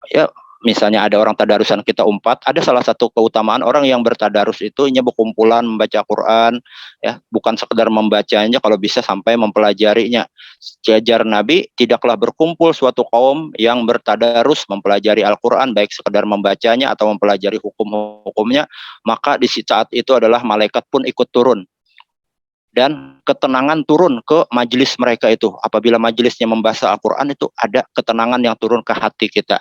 ya misalnya ada orang tadarusan kita ada salah satu keutamaan orang yang bertadarus itu hanya berkumpulan membaca Quran, ya, bukan sekedar membacanya, kalau bisa sampai mempelajarinya. Sejajar Nabi, tidaklah berkumpul suatu kaum yang bertadarus mempelajari Al-Quran, baik sekedar membacanya atau mempelajari hukum-hukumnya, maka di saat itu adalah malaikat pun ikut turun. Dan ketenangan turun ke majelis mereka itu. Apabila majelisnya membaca Al-Quran itu ada ketenangan yang turun ke hati kita.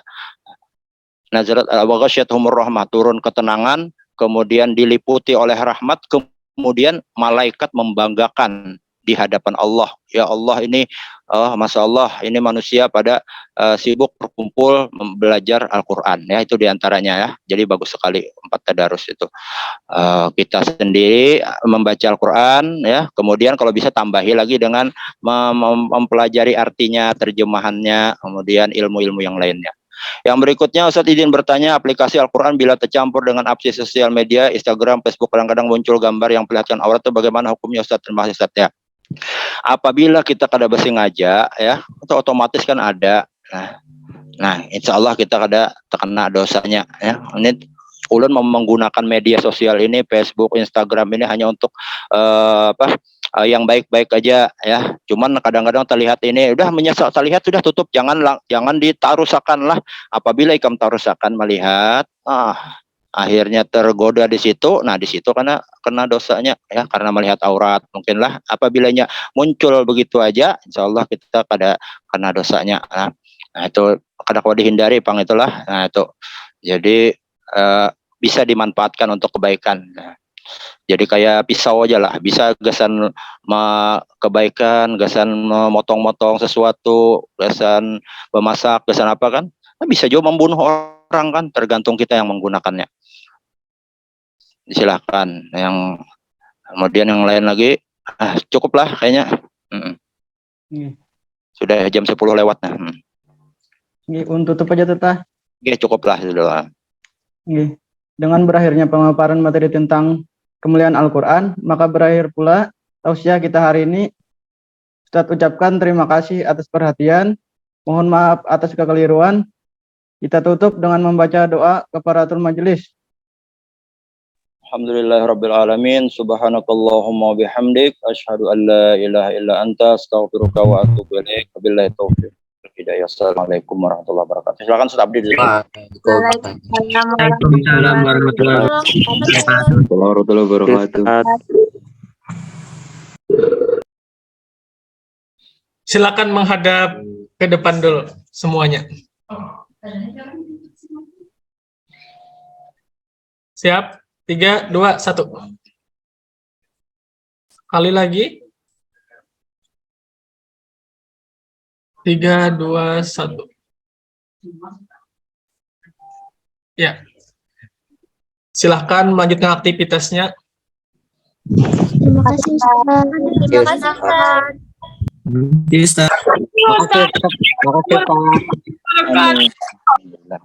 Nazarat al-waghasyathumur rahmah, turun ketenangan, kemudian diliputi oleh rahmat, kemudian malaikat membanggakan di hadapan Allah. Ya Allah, ini Masya Allah, ini manusia pada sibuk berkumpul belajar Al-Quran, ya, itu diantaranya, ya. Jadi bagus sekali 4 tadarus itu. Kita sendiri membaca Al-Quran, ya, kemudian kalau bisa tambahi lagi dengan mempelajari artinya, terjemahannya, kemudian ilmu-ilmu yang lainnya. Yang berikutnya, Ustadz izin bertanya, aplikasi Al-Quran bila tercampur dengan aplikasi sosial media, Instagram, Facebook, kadang-kadang muncul gambar yang perlihatkan aurat, itu bagaimana hukumnya, Ustadz? Terima kasih, Ustadz, ya. Apabila kita kada bersengaja, ya, itu otomatis kan ada. Nah, insya Allah kita kada terkena dosanya, ya. Ini ulun menggunakan media sosial ini, Facebook, Instagram ini hanya untuk yang baik-baik aja, ya. Cuman kadang-kadang terlihat ini udah menyesal, terlihat sudah tutup, jangan ditarusakan lah. Apabila ikam tarusakan melihat, akhirnya tergoda di situ, nah di situ karena kena dosanya, ya, karena melihat aurat mungkinlah. Apabilanya muncul begitu aja, insya Allah kita kada kena dosanya. Nah itu kada kau dihindari, pang itulah. Nah itu jadi bisa dimanfaatkan untuk kebaikan. Nah, jadi kayak pisau aja lah, bisa gasan kebaikan, gasan memotong-motong sesuatu, gasan memasak, gasan apa kan, nah, bisa juga membunuh orang kan, tergantung kita yang menggunakannya. Silakan. Yang kemudian yang lain lagi, cukuplah kayaknya. Sudah jam 10 lewat. Untuk tutup aja Tetah. Cukuplah dulu. Dengan berakhirnya pemaparan materi tentang kemuliaan Al-Quran, maka berakhir pula tausiah kita hari ini. Ustadz ucapkan terima kasih atas perhatian. Mohon maaf atas kekeliruan. Kita tutup dengan membaca doa kafaratul majelis. Alhamdulillahirabbil alamin, subhanakallahumma bihamdik, asyhadu an la ilaha illa anta, astaghfiruka wa atubu ilaik. Wabillahi taufiq wal hidayah. Assalamualaikum warahmatullahi wabarakatuh. Silakan Ustaz Abdi dulu. Waalaikumsalam warahmatullahi wabarakatuh. Silakan menghadap ke depan dulu semuanya. Siap? 3, 2, 1. Kali lagi. 3, 2, 1. Ya. Silahkan melanjutkan aktivitasnya. Terima kasih, Ustaz. Terima kasih, Ustaz. Bisa. Makasih, Pak. Alhamdulillah.